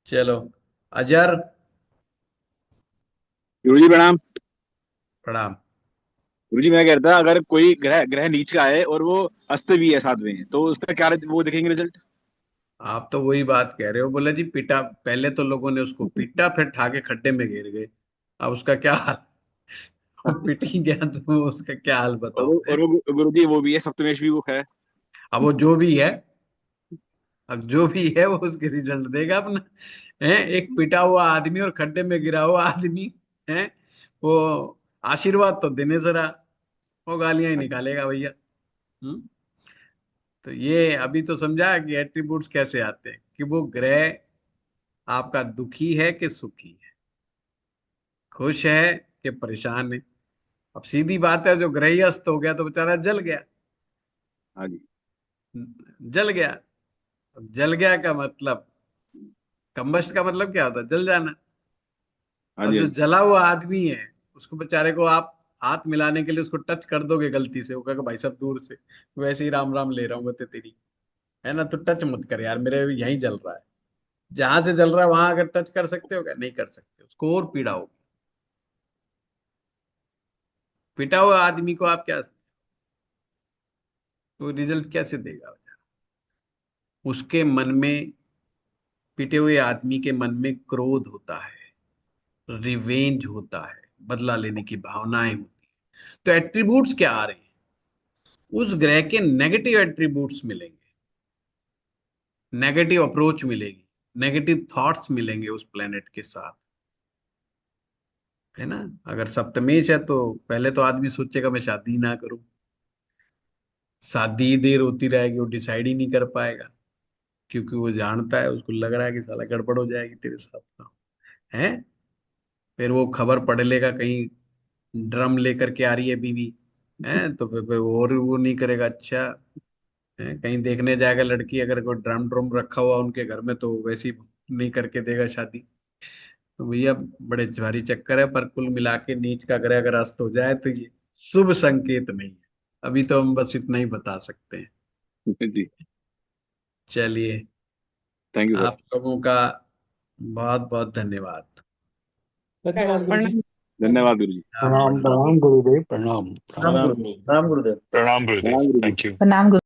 चलो, अजर, गुरु जी प्रणाम। प्रणाम। गुरु जी मैं कह रहा था, अगर कोई ग्रह ग्रह नीच का है और वो अस्त भी है साथ में, तो उसका क्या वो देखेंगे रिजल्ट? आप तो वही बात कह रहे हो, बोले जी पिटा, पहले तो लोगों ने उसको पीटा फिर ठाके खड्डे में गिर गए, अब उसका क्या हाल। वो पिट ही गया तो उसका क्या हाल बताओ, है? और वो गुरु जी वो भी है, सप्तमेश भी वो है। अब वो जो भी है, अब जो भी है वो उसके रिजल्ट देगा अपना, है। एक पिटा हुआ आदमी और खड्डे में गिरा हुआ आदमी, है, वो आशीर्वाद तो देने जरा, वो गालियां ही निकालेगा भैया। हम्म। तो ये अभी तो समझा कि एट्रीब्यूट्स कैसे आते हैं, कि वो ग्रह आपका दुखी है कि सुखी है, खुश है कि परेशान है, अब सीधी बात है, जो ग्रह ही अस्त हो गया तो बेचारा जल गया। हाँ जी। जल गया। अब जल गया का मतलब, कंबस्ट का मतलब क्या होता है? जल जाना। हाँ अब जी। जो हाँ जी। जला हुआ आदमी है, उसको बेचारे को आप हाथ मिलाने के लिए उसको टच कर दोगे गलती से, वो कहेगा भाई साहब दूर से, वैसे ही राम राम ले रहा हूँ बते तेरी, है ना, तो टच मत कर यार, मेरे यहीं जल रहा है। जहां से जल रहा है वहां अगर टच कर सकते हो क्या? नहीं कर सकते, उसको और पीड़ा होगी। पिटा हुआ आदमी को आप क्या, तो रिजल्ट कैसे देगा? उसके मन में, पिटे हुए आदमी के मन में क्रोध होता है, रिवेंज होता है, बदला लेने की भावनाएं होती है। तो एट्रीब्यूट्स क्या आ रहे हैं? उस ग्रह के नेगेटिव एट्रीब्यूट्स मिलेंगे, नेगेटिव अप्रोच मिलेगी, नेगेटिव थॉट्स मिलेंगे उस प्लेनेट के साथ, है ना। अगर सप्तमेश है तो पहले तो आदमी सोचेगा मैं शादी ना करूं, शादी देर होती रहेगी, वो डिसाइड ही नहीं कर पाएगा, क्योंकि वो जानता है, उसको लग रहा है कि साला गड़बड़ हो जाएगी तेरे साथ तो, है। फिर वो खबर पढ़ लेगा कहीं ड्रम लेकर के आ रही है बीवी, है, तो फिर वो और वो नहीं करेगा, अच्छा है। कहीं देखने जाएगा लड़की, अगर कोई ड्रम ड्रम रखा हुआ उनके घर में, तो वैसे ही नहीं करके देगा शादी। तो भैया बड़े भारी चक्कर है, पर कुल मिला के नीच का ग्रह अगर अस्त हो जाए तो ये शुभ संकेत नहीं है। अभी तो हम बस इतना ही बता सकते हैं। जी। चलिए, थैंक यू सर। आप लोगों का बहुत बहुत धन्यवाद। धन्यवाद गुरु जी। प्रणाम। धन्यवाद गुरु जी। राम प्रणाम राम। प्रणाम गुरुदेव प्रणाम राम प्रणाम। गुरुदेव। राम गुरुदेव। प्रणाम गुरुदेव, प्रणाम गुरु जी। Thank you. प्रणाम गुरु